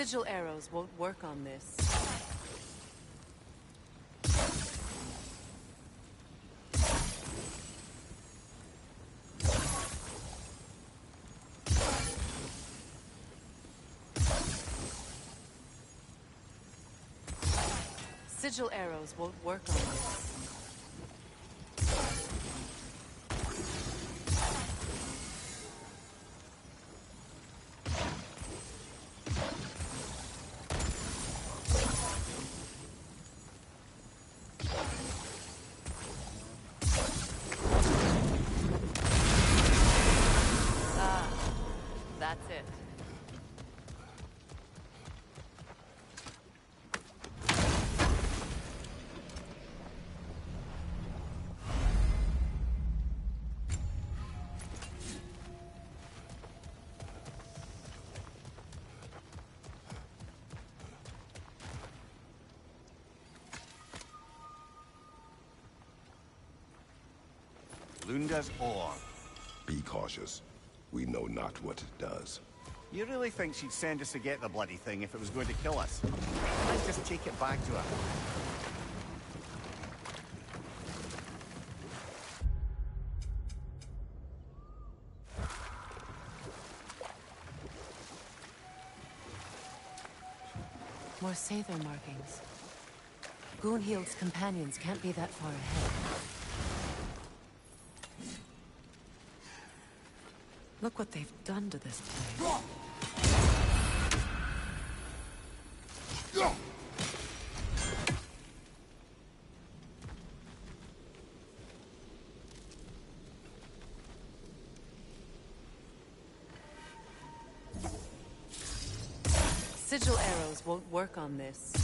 Sigil arrows won't work on this. Sigil arrows won't work on this. Lunda's ore. Be cautious. We know not what it does. You really think she'd send us to get the bloody thing if it was going to kill us? Let's just take it back to her. More Sather markings. Gunhild's companions can't be that far ahead. Look what they've done to this place. Sigil arrows won't work on this.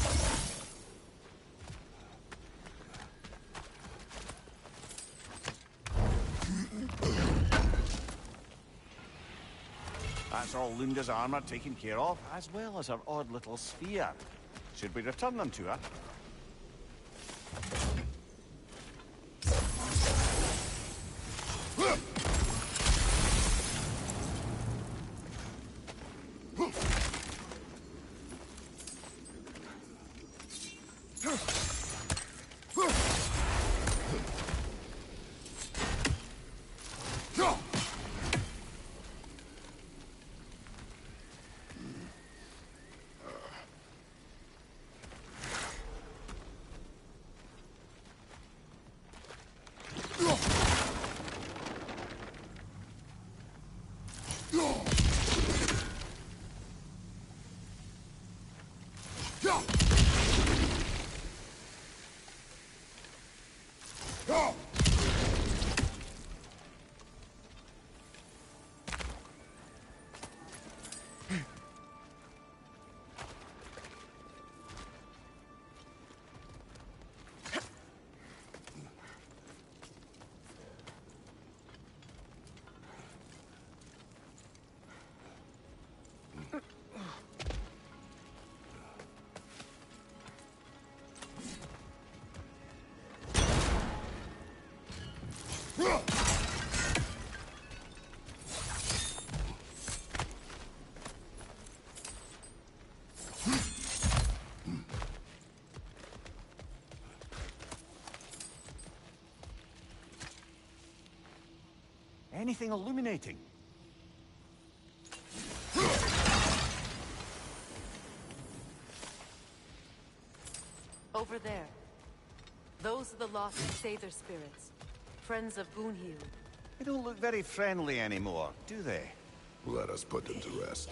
That's all Lunda's armor taken care of, as well as her odd little sphere. Should we return them to her? Anything illuminating? Over there. Those are the lost Sather spirits. Friends of Gunhild. They don't look very friendly anymore, do they? Let us put them to rest.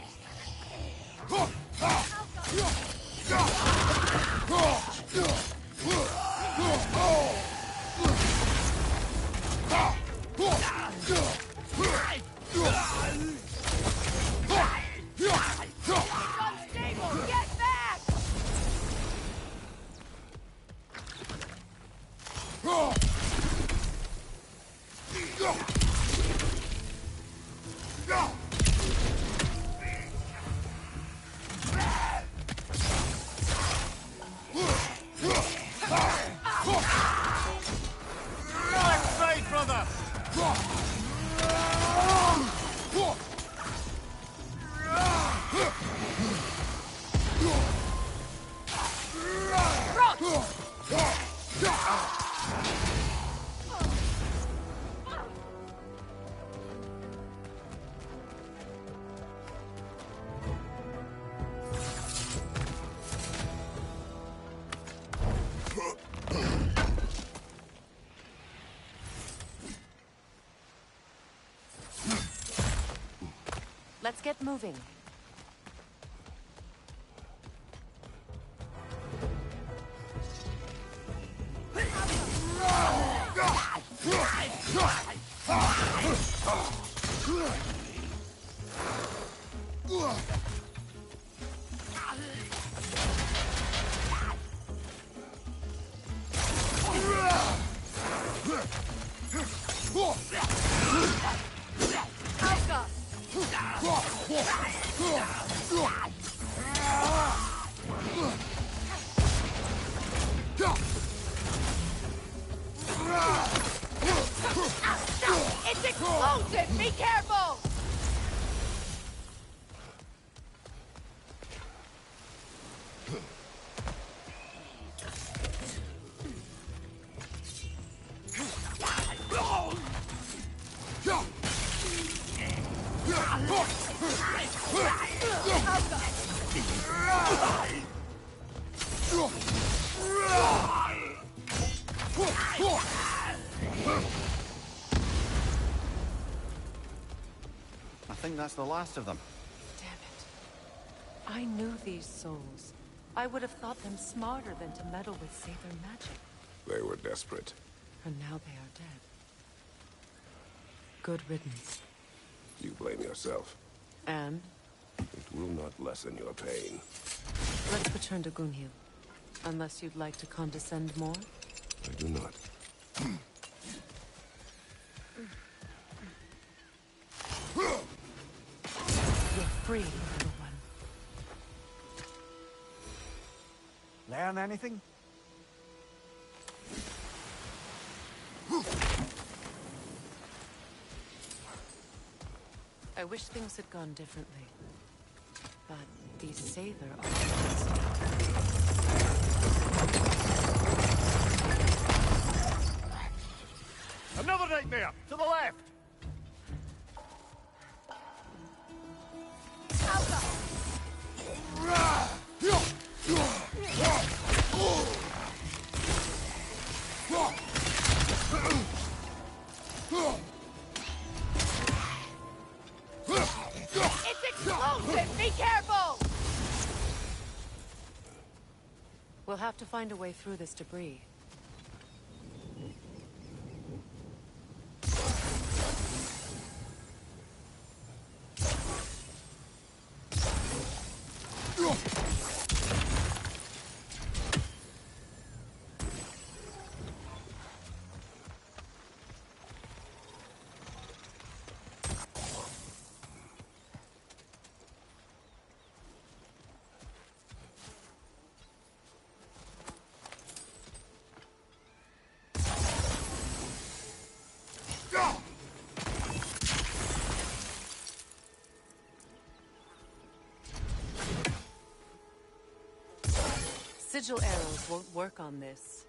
Let's get moving. Be careful! I think that's the last of them. Damn it. I knew these souls. I would have thought them smarter than to meddle with Sather magic. They were desperate. And now they are dead. Good riddance. You blame yourself. And? It will not lessen your pain. Let's return to Gunhild. Unless you'd like to condescend more? I do not. You're free, little one. Learn anything? I wish things had gone differently. But these Sather are... Another nightmare! To the left! It's explosive! Be careful! We'll have to find a way through this debris. Sigil arrows won't work on this.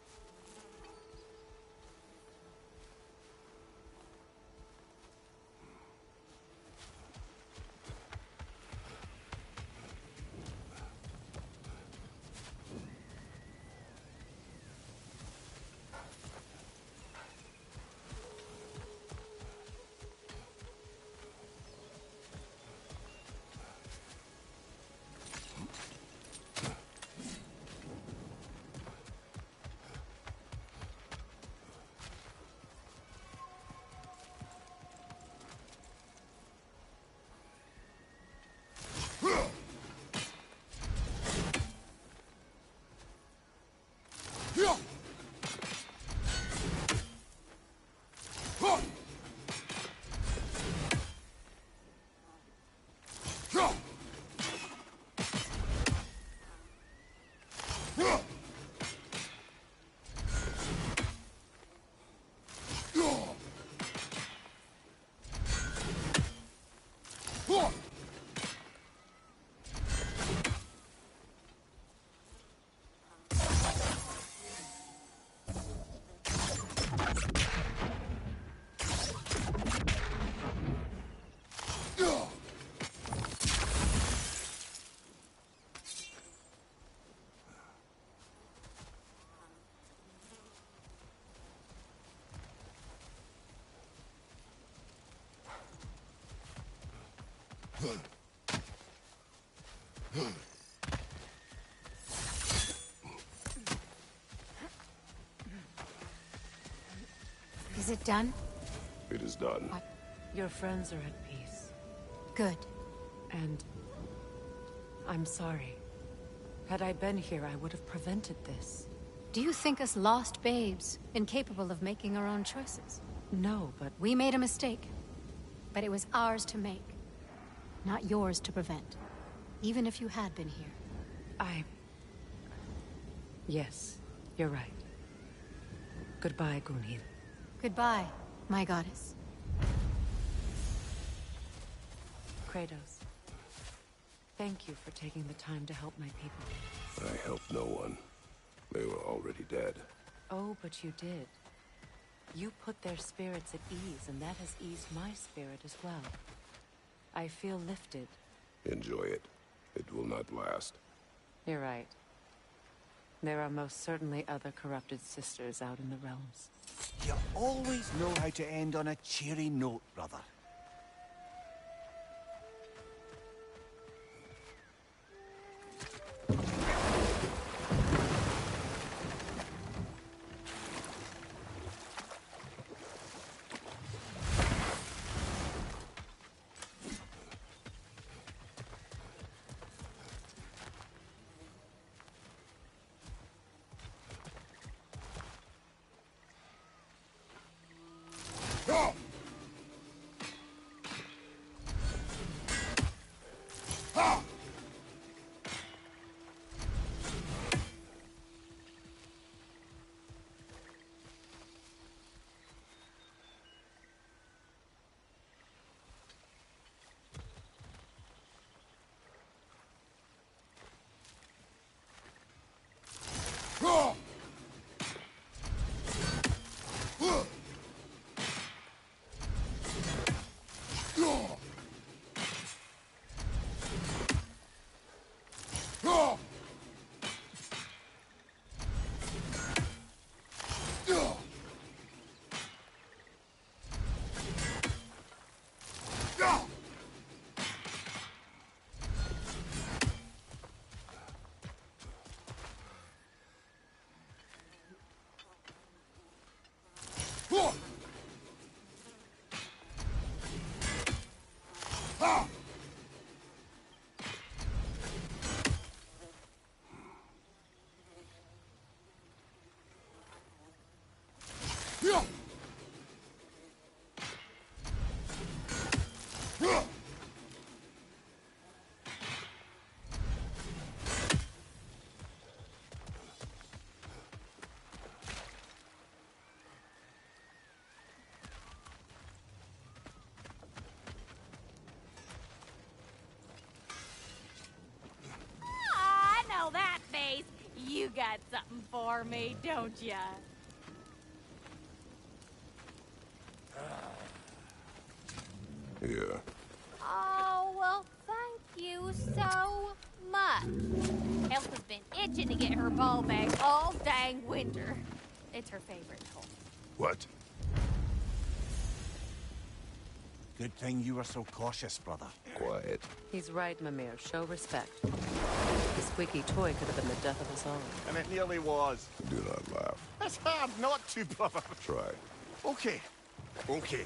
Is it done? It is done. What? Your friends are at peace. Good. And... I'm sorry. Had I been here, I would have prevented this. Do you think us lost babes, incapable of making our own choices? No, but... We made a mistake. But it was ours to make. Not yours to prevent. Even if you had been here. Yes, you're right. Goodbye, Gunhild. Goodbye, my goddess. Kratos, thank you for taking the time to help my people. I helped no one. They were already dead. Oh, but you did. You put their spirits at ease, and that has eased my spirit as well. I feel lifted. Enjoy it. It will not last. You're right. There are most certainly other corrupted sisters out in the realms. You always know how to end on a cheery note, brother. I know that face. You got something for me, don't ya? Yeah. Oh, well, thank you so much. Elf has been itching to get her ball back all dang winter. It's her favorite toy. What? Good thing you were so cautious, brother. Quiet. He's right, Mimir. Show respect. The squeaky toy could have been the death of us all. And it nearly was. Do not laugh. It's hard not to, brother. Try. Okay. Okay.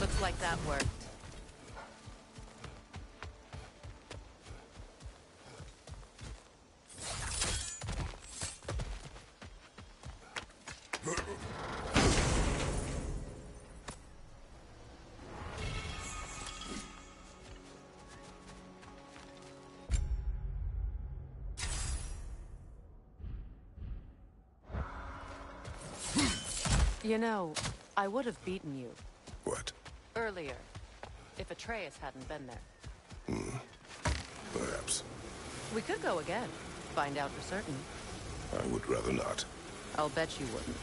Looks like that worked. You know, I would have beaten you. What? Earlier, if Atreus hadn't been there. Perhaps. We could go again. Find out for certain. I would rather not. I'll bet you wouldn't.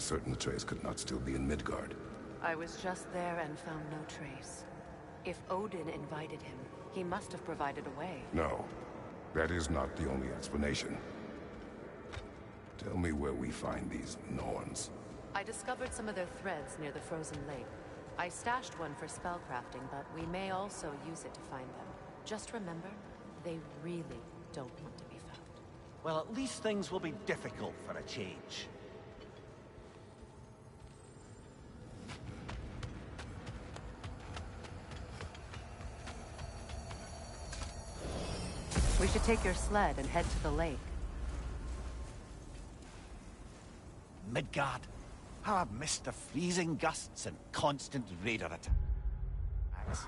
certain Atreus could not still be in Midgard. I was just there and found no trace. If Odin invited him, he must have provided a way. No, that is not the only explanation. Tell me where we find these Norns. I discovered some of their threads near the frozen lake. I stashed one for spellcrafting, but we may also use it to find them. Just remember, they really don't want to be found. Well, at least things will be difficult for a change. We should take your sled and head to the lake. Midgard. How I've missed the freezing gusts and constant raider attacks.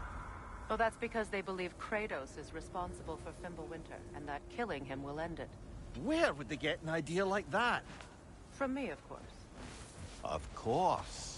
Well, that's because they believe Kratos is responsible for Fimbulwinter, and that killing him will end it. Where would they get an idea like that? From me, of course. Of course.